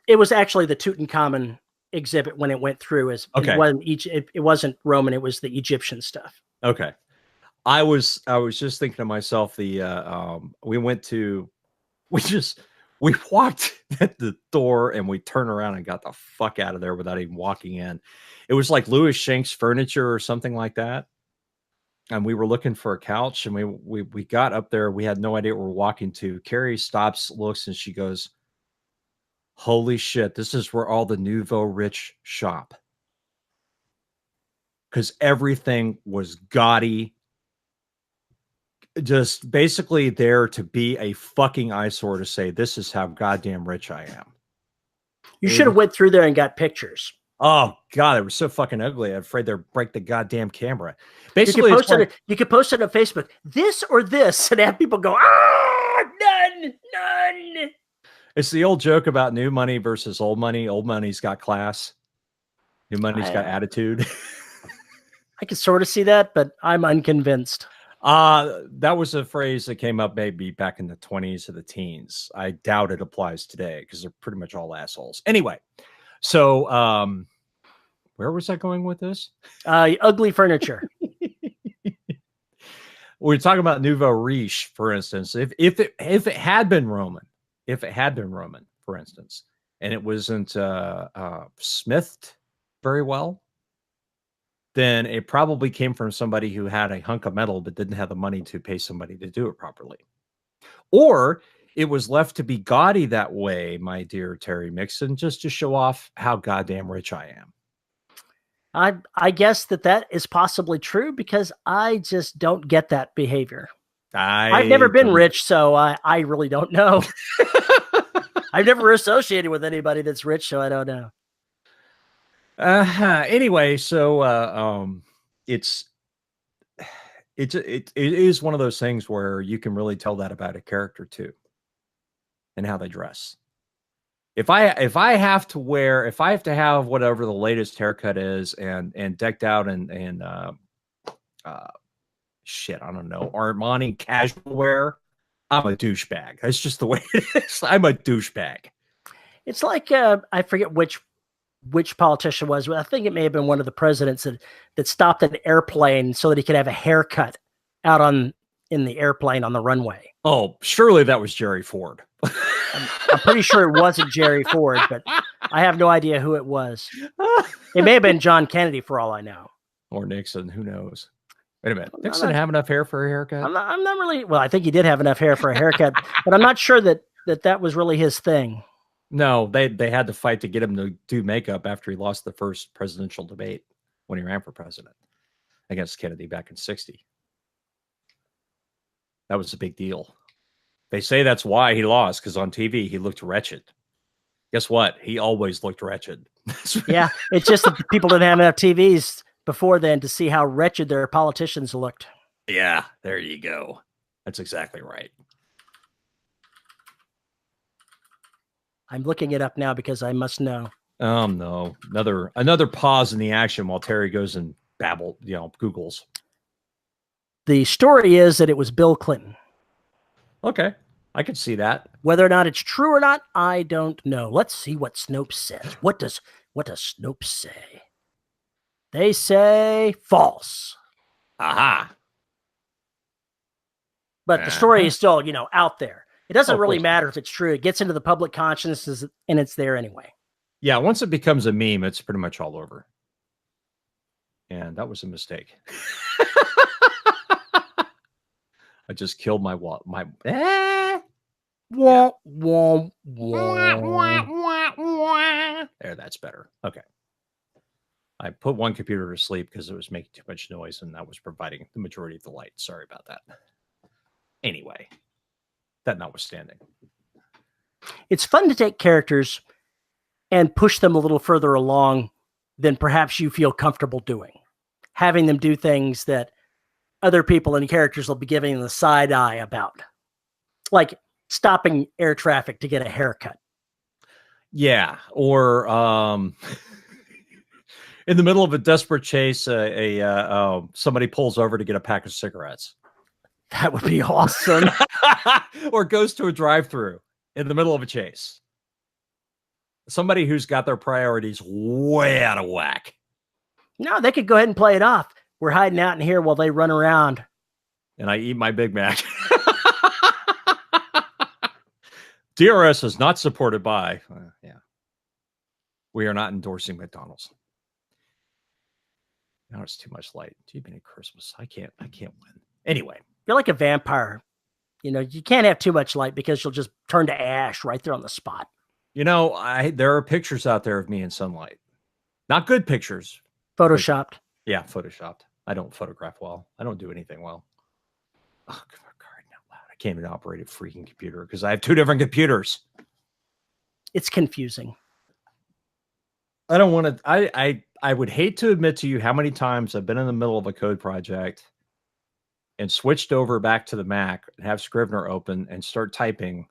It was actually the Tutankhamun exhibit when it went through. Okay. It wasn't Roman, it was the Egyptian stuff. Okay. I was just thinking to myself, we walked at the door and we turned around and got the fuck out of there without even walking in. It was like Louis Shank's Furniture or something like that. And we were looking for a couch, and we got up there. We had no idea what we were walking to. Carrie stops, looks, and she goes, holy shit, this is where all the nouveau rich shop. Because everything was gaudy, just basically there to be a fucking eyesore to say, this is how goddamn rich I am. You should have went through there and got pictures. Oh God, it was so fucking ugly. I'm afraid they'd break the goddamn camera. Basically, you could post it on Facebook, this or this, and have people go, none. It's the old joke about new money versus old money. Old money's got class. New money's got attitude. I can sort of see that, but I'm unconvinced. That was a phrase that came up maybe back in the 20s or the teens. I doubt it applies today because they're pretty much all assholes. Anyway, so where was I going with this? Ugly furniture. We're talking about nouveau riche, for instance. If it had been Roman, for instance, and it wasn't smithed very well, then it probably came from somebody who had a hunk of metal but didn't have the money to pay somebody to do it properly. Or it was left to be gaudy that way, my dear Terry Mixon, just to show off how goddamn rich I am. I guess that is possibly true because I just don't get that behavior. I've never been rich, so I really don't know. I've never associated with anybody that's rich, so I don't know. Anyway, so it is one of those things where you can really tell that about a character too, and how they dress. If I have to have whatever the latest haircut is and decked out and shit, I don't know, Armani casual wear, I'm a douchebag. That's just the way it is. I'm a douchebag. It's like I forget which politician was. I think it may have been one of the presidents that stopped an airplane so that he could have a haircut out in the airplane on the runway. Oh, surely that was Jerry Ford. I'm pretty sure it wasn't Jerry Ford, but I have no idea who it was. It may have been John Kennedy for all I know. Or Nixon, who knows? Wait a minute. Nixon have enough hair for a haircut? I'm not really, well, I think he did have enough hair for a haircut, but I'm not sure that was really his thing. No, they had to fight to get him to do makeup after he lost the first presidential debate when he ran for president against Kennedy back in 1960. That was a big deal. They say that's why he lost, because on TV he looked wretched. Guess what? He always looked wretched. Yeah, it's just that people didn't have enough TVs before then to see how wretched their politicians looked. Yeah, there you go. That's exactly right. I'm looking it up now because I must know. No. Another pause in the action while Terry goes and Googles. The story is that it was Bill Clinton. Okay, I could see that. Whether or not it's true or not, I don't know. Let's see what Snopes says. What does Snopes say? They say false. Aha. But the story is still, out there. It doesn't really matter if it's true. It gets into the public consciousness and it's there anyway. Yeah, once it becomes a meme, it's pretty much all over. And that was a mistake. I just killed my Wah, wah, wah. There, that's better. Okay. I put one computer to sleep because it was making too much noise, and that was providing the majority of the light. Sorry about that. Anyway, that notwithstanding. It's fun to take characters and push them a little further along than perhaps you feel comfortable doing. Having them do things that other people and characters will be giving the side eye about. Like stopping air traffic to get a haircut. Yeah, or in the middle of a desperate chase, somebody pulls over to get a pack of cigarettes. That would be awesome. Or goes to a drive-through in the middle of a chase. Somebody who's got their priorities way out of whack. No, they could go ahead and play it off. We're hiding out in here while they run around. And I eat my Big Mac. DRS is not supported by, yeah. We are not endorsing McDonald's. Now it's too much light. Gee, many Christmas. I can't win. Anyway. You're like a vampire. You know, you can't have too much light because you'll just turn to ash right there on the spot. You know, there are pictures out there of me in sunlight. Not good pictures. Photoshopped. Yeah, photoshopped. I don't photograph well. I don't do anything well. Oh, crying out loud. I can't even operate a freaking computer because I have two different computers. It's confusing. I don't want to. I would hate to admit to you how many times I've been in the middle of a code project and switched over back to the Mac and have Scrivener open and start typing.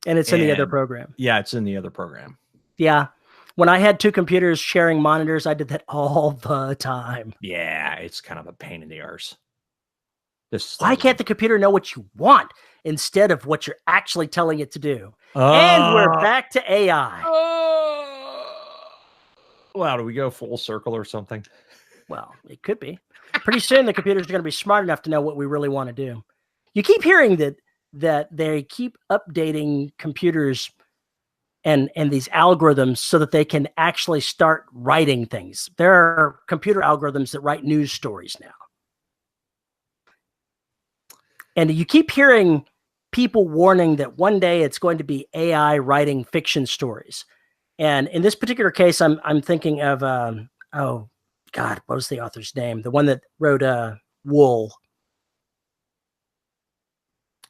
And it's in the other program. Yeah, it's in the other program. Yeah. When I had two computers sharing monitors, I did that all the time. Yeah, it's kind of a pain in the arse. Why can't the computer know what you want instead of what you're actually telling it to do? And we're back to AI. Wow, do we go full circle or something? Well, it could be. Pretty soon the computers are going to be smart enough to know what we really want to do. You keep hearing that they keep updating computers and these algorithms so that they can actually start writing things. There are computer algorithms that write news stories now. And you keep hearing people warning that one day it's going to be AI writing fiction stories. And in this particular case, I'm thinking of, oh God, what was the author's name? The one that wrote Wool.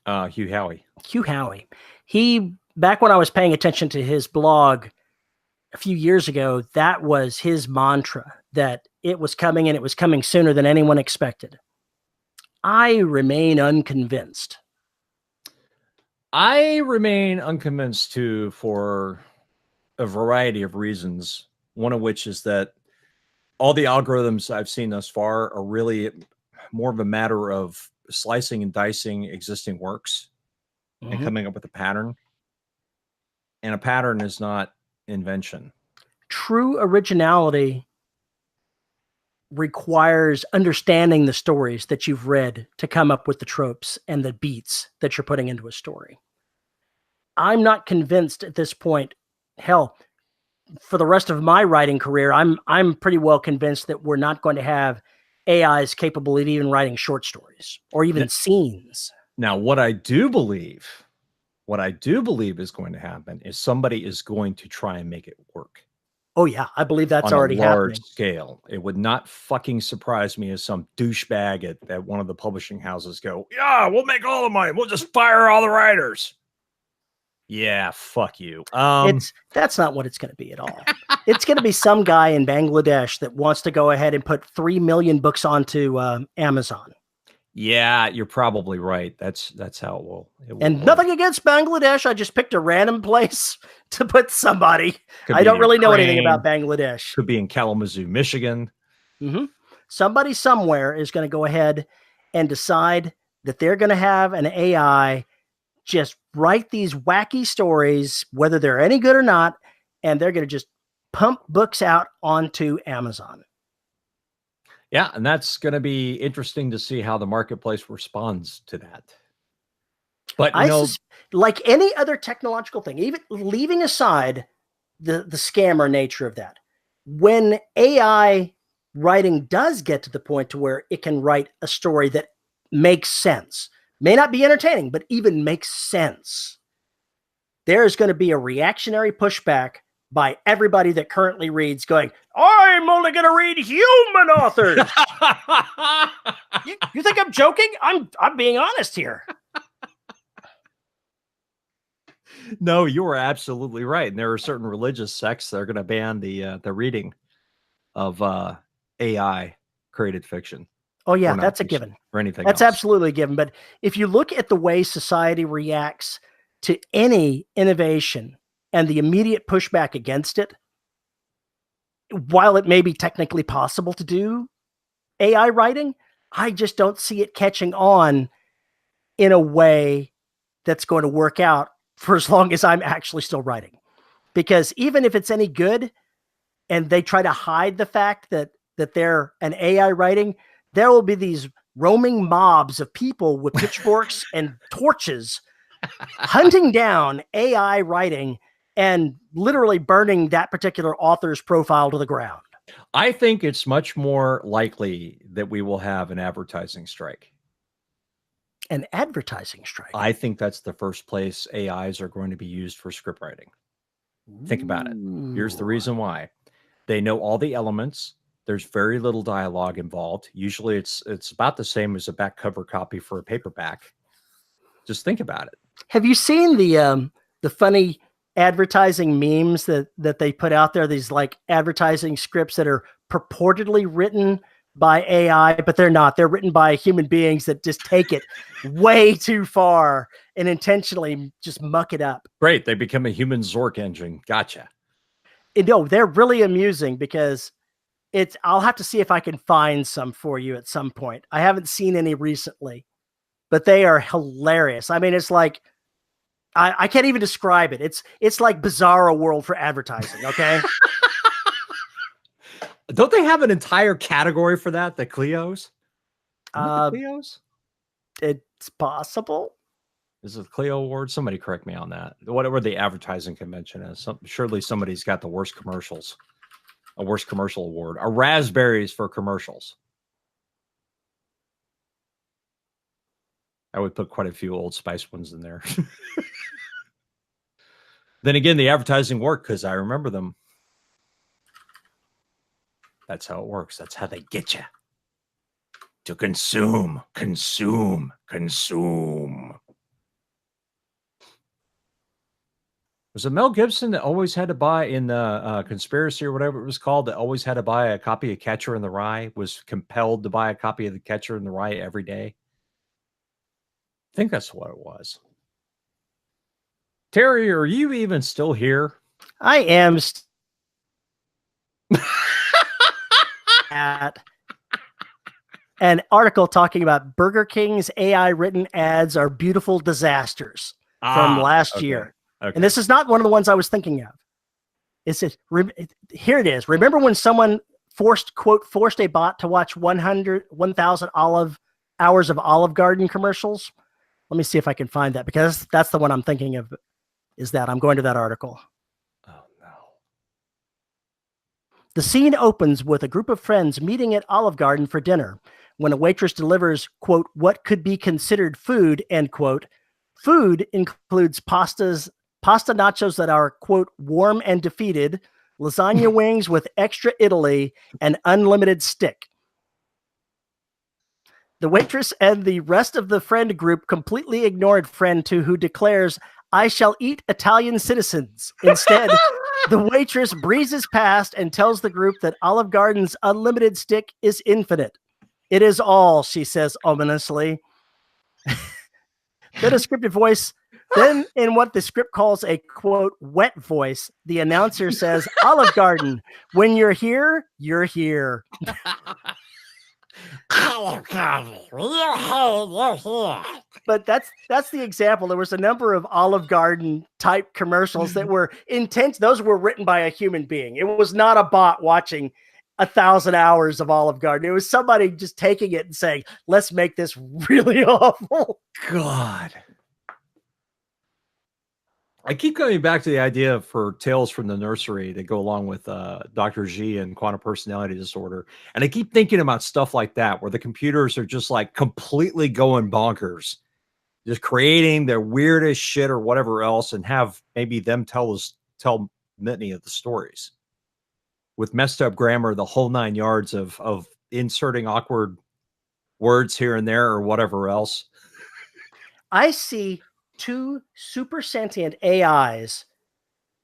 Hugh Howey. Hugh Howey. He, back when I was paying attention to his blog a few years ago, that was his mantra, that it was coming and it was coming sooner than anyone expected. I remain unconvinced. I remain unconvinced too, for a variety of reasons. One of which is that all the algorithms I've seen thus far are really more of a matter of slicing and dicing existing works and coming up with a pattern. And a pattern is not invention. True originality requires understanding the stories that you've read to come up with the tropes and the beats that you're putting into a story. I'm not convinced at this point. Hell, for the rest of my writing career, I'm pretty well convinced that we're not going to have AIs capable of even writing short stories or even scenes. Now, what I do believe is going to happen is somebody is going to try and make it work. Oh yeah, I believe that's already happening. On a large scale. It would not fucking surprise me if some douchebag at one of the publishing houses go, yeah, we'll make all the money. We'll just fire all the writers. Yeah, fuck you. That's not what it's going to be at all. It's going to be some guy in Bangladesh that wants to go ahead and put 3 million books onto Amazon. Yeah, you're probably right. That's how it will. And nothing against Bangladesh. I just picked a random place to put somebody. I don't really know anything about Bangladesh. Could be in Kalamazoo, Michigan. Somebody somewhere is going to go ahead and decide that they're going to have an AI just write these wacky stories, whether they're any good or not, and they're going to just pump books out onto Amazon. Yeah, and that's going to be interesting to see how the marketplace responds to that. But like any other technological thing, even leaving aside the scammer nature of that, when AI writing does get to the point to where it can write a story that makes sense, may not be entertaining, but even makes sense, there's going to be a reactionary pushback by everybody that currently reads going, I'm only going to read human authors. you think I'm joking? I'm being honest here. No, you are absolutely right. And there are certain religious sects that are going to ban the reading of AI created fiction. Oh yeah, that's a given. Or anything that's else. Absolutely a given. But if you look at the way society reacts to any innovation and the immediate pushback against it, while it may be technically possible to do AI writing, I just don't see it catching on in a way that's going to work out for as long as I'm actually still writing. Because even if it's any good and they try to hide the fact that they're an AI writing, there will be these roaming mobs of people with pitchforks and torches hunting down AI writing and literally burning that particular author's profile to the ground. I think it's much more likely that we will have an advertising strike. An advertising strike? I think that's the first place AIs are going to be used for script writing. Think about it. Here's the reason why. They know all the elements. There's very little dialogue involved. Usually it's about the same as a back cover copy for a paperback. Just think about it. Have you seen the funny advertising memes that they put out there? These like advertising scripts that are purportedly written by AI, but they're not. They're written by human beings that just take it way too far and intentionally just muck it up. Great. They become a human Zork engine. Gotcha. No, they're really amusing because I'll have to see if I can find some for you at some point. I haven't seen any recently, but they are hilarious. I mean, it's like, I can't even describe it. It's like Bizarro World for advertising. Okay. Don't they have an entire category for that? The Clios? Clios? It's possible. Is it the Clio Award? Somebody correct me on that. Whatever the advertising convention is. Surely somebody's got the worst commercials. A worst commercial award. A raspberries for commercials. I would put quite a few Old Spice ones in there. Then again, the advertising worked because I remember them. That's how it works. That's how they get you. To consume, consume, consume. Was it Mel Gibson that always had to buy in the Conspiracy or whatever it was called, that always had to buy a copy of Catcher in the Rye, was compelled to buy a copy of the Catcher in the Rye every day? I think that's what it was. Terry, are you even still here? I am. At an article talking about Burger King's AI written ads are beautiful disasters from last year. Okay. And this is not one of the ones I was thinking of. Here it is. Remember when someone forced a bot to watch 1,000 hours of Olive Garden commercials? Let me see if I can find that, because that's the one I'm thinking of. I'm going to that article. Oh, no. The scene opens with a group of friends meeting at Olive Garden for dinner when a waitress delivers, quote, what could be considered food, end quote. Food includes pasta nachos that are, quote, warm and defeated, lasagna wings with extra Italy, and unlimited stick. The waitress and the rest of the friend group completely ignored friend 2, who declares, I shall eat Italian citizens. Instead, the waitress breezes past and tells the group that Olive Garden's unlimited stick is infinite. It is all, she says ominously. Then a scripted voice, then in what the script calls a, quote, wet voice, the announcer says, Olive Garden, when you're here, you're here. Olive Garden, when you're here, you're here. But that's the example. There was a number of Olive Garden type commercials that were intense. Those were written by a human being. It was not a bot watching 1,000 hours of Olive Garden. It was somebody just taking it and saying, let's make this really awful. God. I keep coming back to the idea for Tales from the Nursery that go along with Dr. G and quantum personality disorder. And I keep thinking about stuff like that, where the computers are just like completely going bonkers just creating their weirdest shit or whatever else, and have maybe them tell many of the stories with messed up grammar, the whole 9 yards of inserting awkward words here and there or whatever else. I see 2 super sentient AIs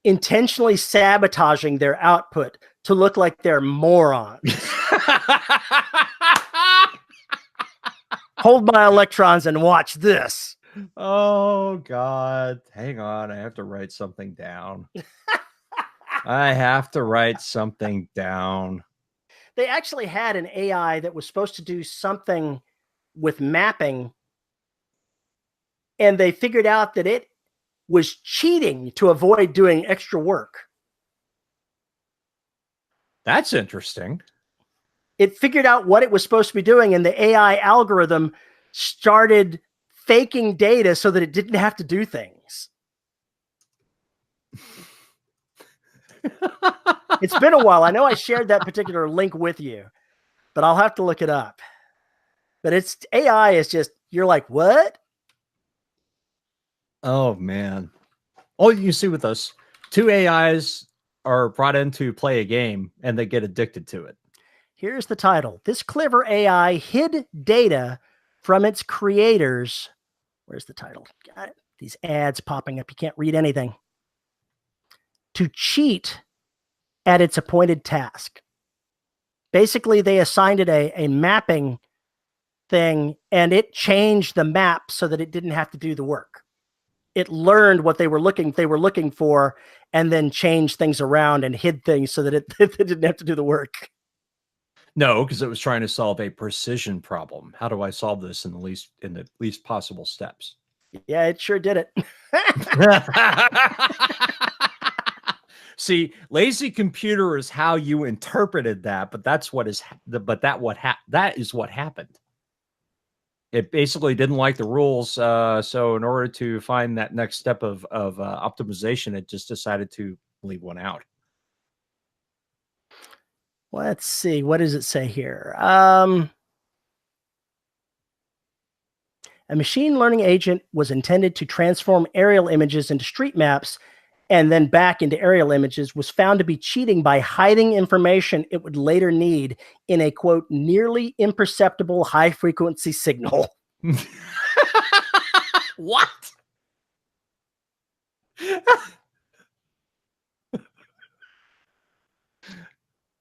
intentionally sabotaging their output to look like they're morons. Hold my electrons and watch this. Oh, God. Hang on. I have to write something down. I have to write something down. They actually had an AI that was supposed to do something with mapping, and they figured out that it was cheating to avoid doing extra work. That's interesting. It figured out what it was supposed to be doing, and the AI algorithm started faking data so that it didn't have to do things. It's been a while. I know I shared that particular link with you, but I'll have to look it up. But it's AI is just, you're like, what? Oh, man. All you see with us, 2 AIs are brought in to play a game and they get addicted to it. Here's the title. This clever AI hid data from its creators. Where's the title? Got it. These ads popping up. You can't read anything. To cheat at its appointed task. Basically, they assigned it a mapping thing, and it changed the map so that it didn't have to do the work. It learned what they were looking for, and then changed things around and hid things so that it didn't have to do the work. No, because it was trying to solve a precision problem. How do I solve this in the least possible steps? Yeah, it sure did it. See, lazy computer is how you interpreted that, but that is what happened. It basically didn't like the rules, so in order to find that next step of optimization, it just decided to leave one out. Let's see. What does it say here? A machine learning agent was intended to transform aerial images into street maps and then back into aerial images, was found to be cheating by hiding information it would later need in a, quote, nearly imperceptible high-frequency signal. What?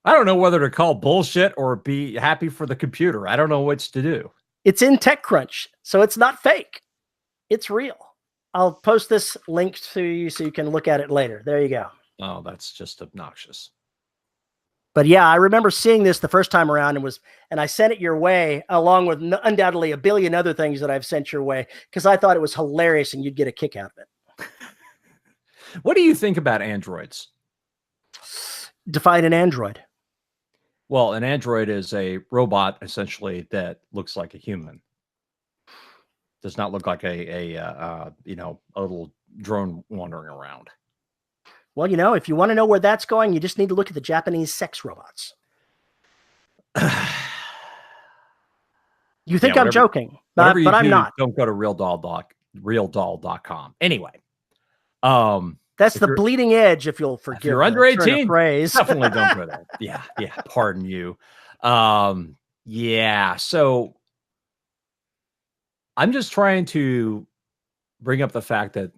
I don't know whether to call bullshit or be happy for the computer. I don't know which to do. It's in TechCrunch, so it's not fake. It's real. I'll post this link to you so you can look at it later. There you go. Oh, that's just obnoxious. But yeah, I remember seeing this the first time around and I sent it your way along with undoubtedly a billion other things that I've sent your way because I thought it was hilarious and you'd get a kick out of it. What do you think about androids? Define an android. Well, an android is a robot essentially that looks like a human. Does not look like a little drone wandering around. Well, if you want to know where that's going, you just need to look at the Japanese sex robots. You think I'm joking, but I'm not. Don't go to realdoll.com. Anyway, that's the bleeding edge. If you'll forgive, if you're under 18, phrase. Definitely don't go there. Yeah. Pardon you. Yeah. So I'm just trying to bring up the fact that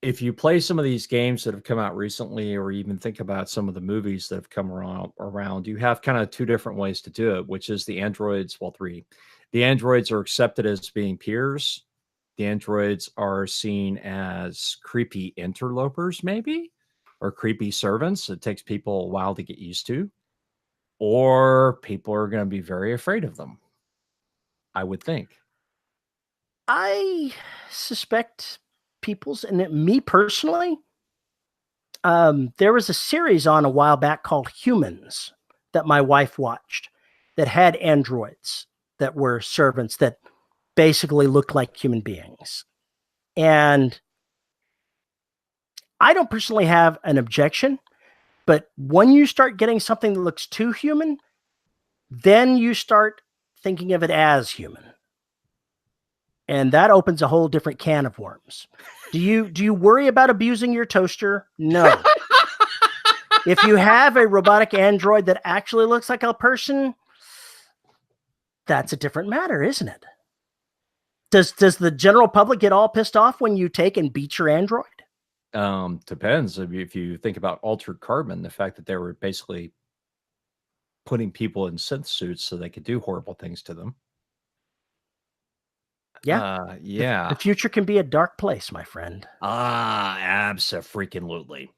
if you play some of these games that have come out recently, or even think about some of the movies that have come around, you have kind of 2 different ways to do it, which is the androids. Well, 3. The androids are accepted as being peers. The androids are seen as creepy interlopers, maybe, or creepy servants. It takes people a while to get used to, or people are going to be very afraid of them, I would think. I suspect people's, and me personally, there was a series on a while back called Humans that my wife watched that had androids that were servants that basically looked like human beings. And I don't personally have an objection, but when you start getting something that looks too human, then you start thinking of it as human. And that opens a whole different can of worms. Do you worry about abusing your toaster? No. If you have a robotic android that actually looks like a person, that's a different matter, isn't it? Does the general public get all pissed off when you take and beat your android? Depends. If you think about Altered Carbon, the fact that they were basically putting people in synth suits so they could do horrible things to them. Yeah. Yeah. The future can be a dark place, my friend. Abso-freaking-lutely.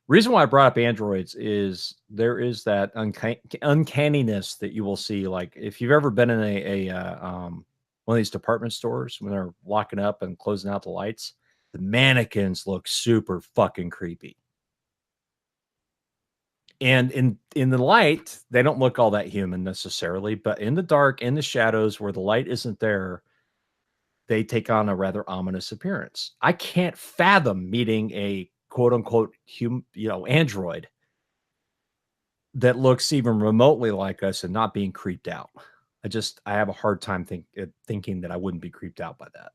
Reason why I brought up androids is there is that uncanniness that you will see. Like if you've ever been in one of these department stores when they're locking up and closing out the lights, the mannequins look super fucking creepy. And in the light, they don't look all that human necessarily, but in the dark, in the shadows where the light isn't there, they take on a rather ominous appearance. I can't fathom meeting a quote unquote human, android that looks even remotely like us and not being creeped out. I have a hard time thinking that I wouldn't be creeped out by that.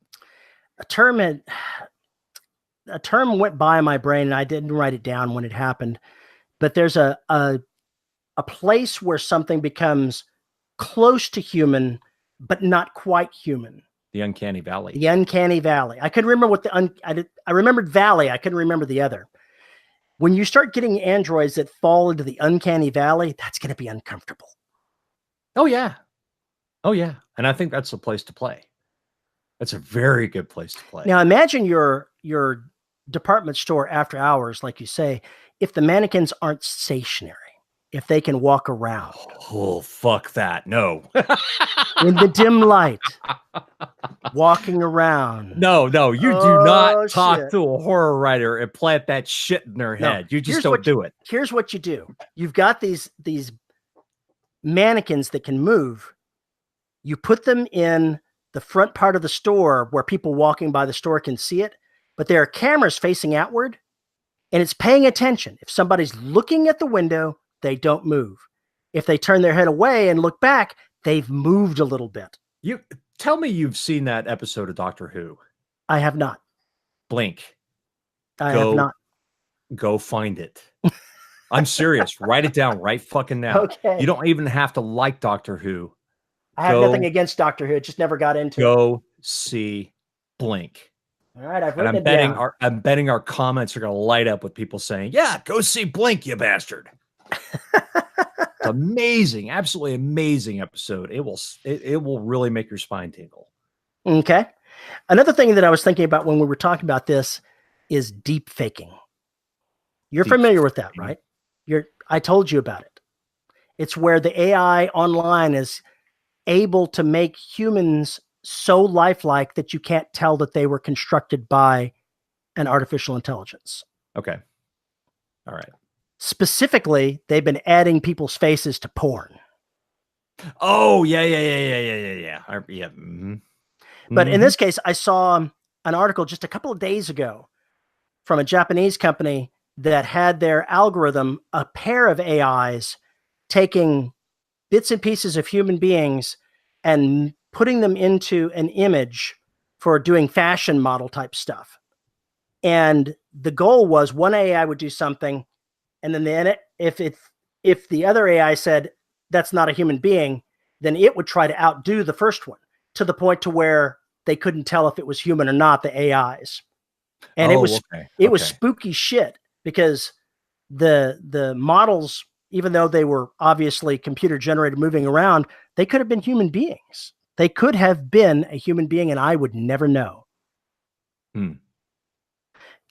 A term went by my brain and I didn't write it down when it happened, but there's a place where something becomes close to human, but not quite human. The uncanny valley. The uncanny valley. I couldn't remember what I remembered valley. I couldn't remember the other. When you start getting androids that fall into the uncanny valley, that's going to be uncomfortable. Oh yeah. Oh yeah. And I think that's the place to play. That's a very good place to play. Now imagine your department store after hours, like you say, if the mannequins aren't stationary, if they can walk around. Oh, fuck that. No. In the dim light, walking around. No, you do not talk to a horror writer and plant that shit in their head. You just don't do it. Here's what you do. You've got these mannequins that can move. You put them in the front part of the store where people walking by the store can see it, but there are cameras facing outward and it's paying attention. If somebody's looking at the window, they don't move. If they turn their head away and look back, they've moved a little bit. You tell me you've seen that episode of Doctor Who. I have not. Blink. I have not. Go find it. I'm serious. Write it down right fucking now. Okay. You don't even have to like Doctor Who. I have nothing against Doctor Who. It just never got into it. Go see Blink. All right, I've written it down. I'm betting our comments are going to light up with people saying, "Yeah, go see Blink, you bastard." It's amazing, absolutely amazing episode. It will really make your spine tingle. Okay. Another thing that I was thinking about when we were talking about this is deep faking. You're familiar with that, right? I told you about it. It's where the AI online is able to make humans so lifelike that you can't tell that they were constructed by an artificial intelligence. Okay. All right. Specifically, they've been adding people's faces to porn. Oh, yeah. Mm-hmm. But in this case, I saw an article just a couple of days ago from a Japanese company that had their algorithm, a pair of AIs, taking bits and pieces of human beings and putting them into an image for doing fashion model type stuff. And the goal was one AI would do something, and then if the other AI said that's not a human being, then it would try to outdo the first one to the point to where they couldn't tell if it was human or not, the AIs. And it was spooky shit, because the models, even though they were obviously computer generated moving around, they could have been human beings. They could have been a human being and I would never know.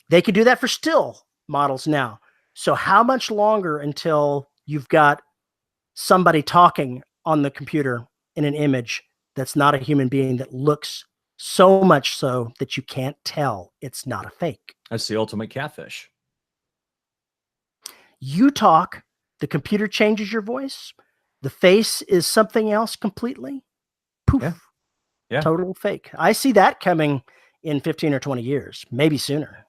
They could do that for still models now. So how much longer until you've got somebody talking on the computer in an image that's not a human being, that looks so much so that you can't tell it's not a fake? That's the ultimate catfish. You talk, the computer changes your voice. The face is something else completely. Poof. Yeah. Total fake. I see that coming in 15 or 20 years, maybe sooner.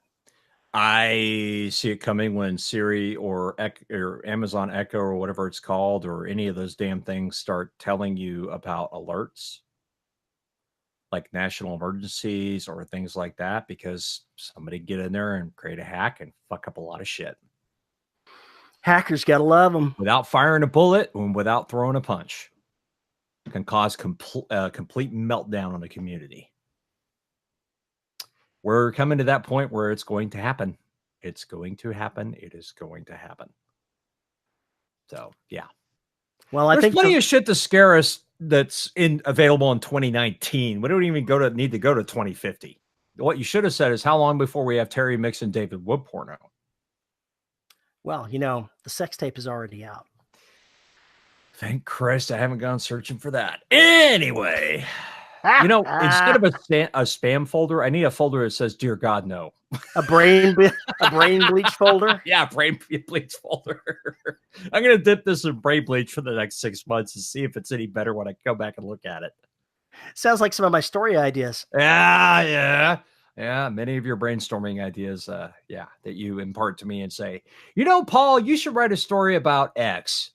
I see it coming when Siri or Amazon Echo or whatever it's called, or any of those damn things start telling you about alerts. like national emergencies or things like that, because somebody get in there and create a hack and fuck up a lot of shit Hackers gotta love them. without firing a bullet and without throwing a punch. It can cause complete meltdown on a community. We're coming to that point where it's going to happen. It's going to happen. It is going to happen. So yeah. Well, I There's think plenty of shit to scare us that's available in 2019. We don't even need to go to 2050. What you should have said is, how long before we have Terry Mix and David Wood porno? Well, you know, the sex tape is already out. Thank Christ I haven't gone searching for that. Anyway, you know, instead of a spam folder, I need a folder that says, "Dear God, no." a brain bleach folder. Yeah, brain bleach folder. I'm gonna dip this in brain bleach for the next 6 months and see if it's any better when I go back and look at it. Sounds like some of my story ideas. Yeah. Many of your brainstorming ideas, that you impart to me and say, you know, Paul, you should write a story about X.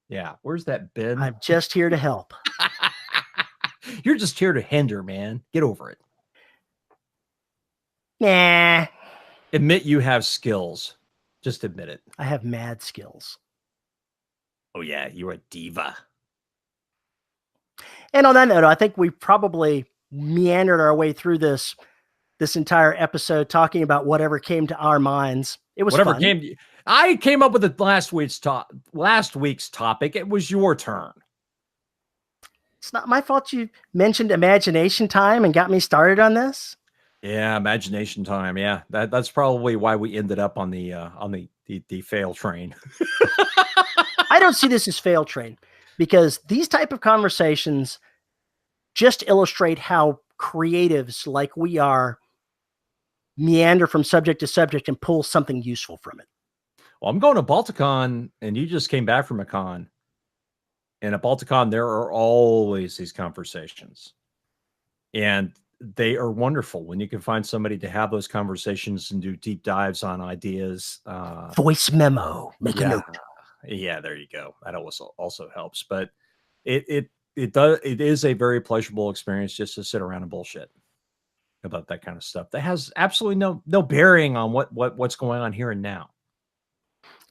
Yeah, where's that bin? I'm just here to help. You're just here to hinder, man. Get over it. Nah. Admit you have skills. Just admit it. I have mad skills. Oh, yeah, you're a diva. And on that note, I think we probably meandered our way through this entire episode talking about whatever came to our minds. It was whatever fun. I came up with the last week's topic. It was your turn. It's not my fault you mentioned imagination time and got me started on this. Yeah, imagination time. Yeah, that's probably why we ended up on the fail train. I don't see this as fail train, because these type of conversations just illustrate how creatives like we are meander from subject to subject and pull something useful from it. Well, I'm going to Balticon, and you just came back from a con. And at Balticon, there are always these conversations. And they are wonderful when you can find somebody to have those conversations and do deep dives on ideas. Voice memo. Make a note. Yeah, there you go. That also helps. But it is a very pleasurable experience just to sit around and bullshit about that kind of stuff. That has absolutely no bearing on what's going on here and now.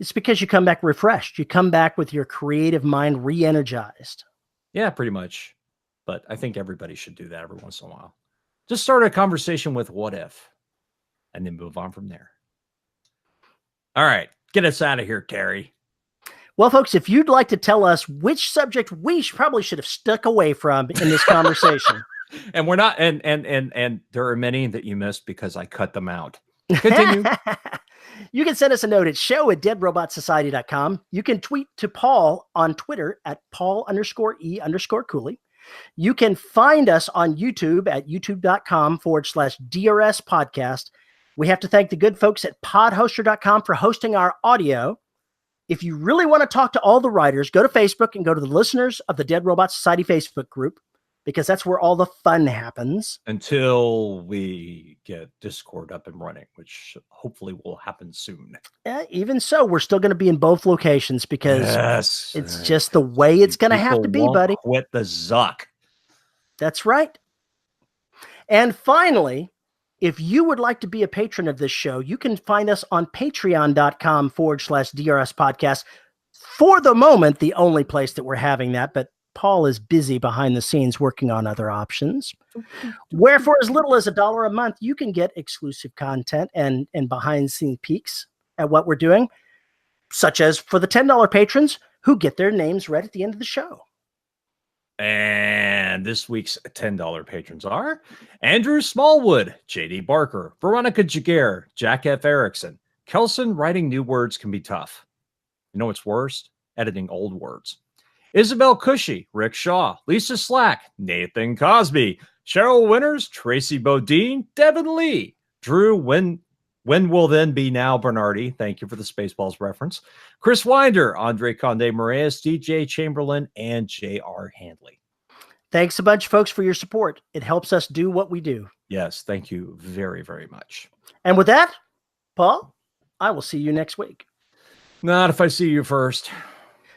It's because you come back refreshed. You come back with your creative mind re-energized. Yeah, pretty much. But I think everybody should do that every once in a while. Just start a conversation with what if, and then move on from there. All right, get us out of here, Terry. Well, folks, if you'd like to tell us which subject we probably should have stuck away from in this conversation. And we're not, and there are many that you missed because I cut them out. Continue. You can send us a note at show@deadrobotsociety.com. You can tweet to Paul on Twitter at Paul_E_Cooley. You can find us on YouTube at youtube.com/DRS podcast. We have to thank the good folks at podhoster.com for hosting our audio. If you really want to talk to all the writers, go to Facebook and go to the listeners of the Dead Robot Society Facebook group, because that's where all the fun happens. Until we get Discord up and running, which hopefully will happen soon. Even so, we're still going to be in both locations because it's just the way it's going to have to be, buddy. Quit the Zuck. That's right. And finally, if you would like to be a patron of this show, you can find us on patreon.com/DRS podcast. For the moment, the only place that we're having that, but Paul is busy behind the scenes working on other options. Where for as little as $1 a month, you can get exclusive content and behind the scenes peeks at what we're doing, such as for the $10 patrons who get their names read at the end of the show. And this week's $10 patrons are Andrew Smallwood, JD Barker, Veronica Jaguar, Jack F. Erickson. Kelson, writing new words can be tough. You know what's worst? Editing old words. Isabel Cushy, Rick Shaw, Lisa Slack, Nathan Cosby, Cheryl Winters, Tracy Bodine, Devin Lee, Drew When Will Then Be Now Bernardi. Thank you for the Spaceballs reference. Chris Winder, Andre Conde Moraes, DJ Chamberlain, and J.R. Handley. Thanks a bunch, folks, for your support. It helps us do what we do. Yes, thank you very, very much. And with that, Paul, I will see you next week. Not if I see you first.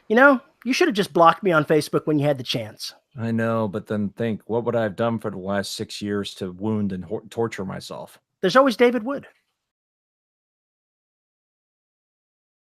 You know, You should have just blocked me on Facebook when you had the chance. I know, but then think, what would I have done for the last 6 years to wound and torture myself? There's always David Wood.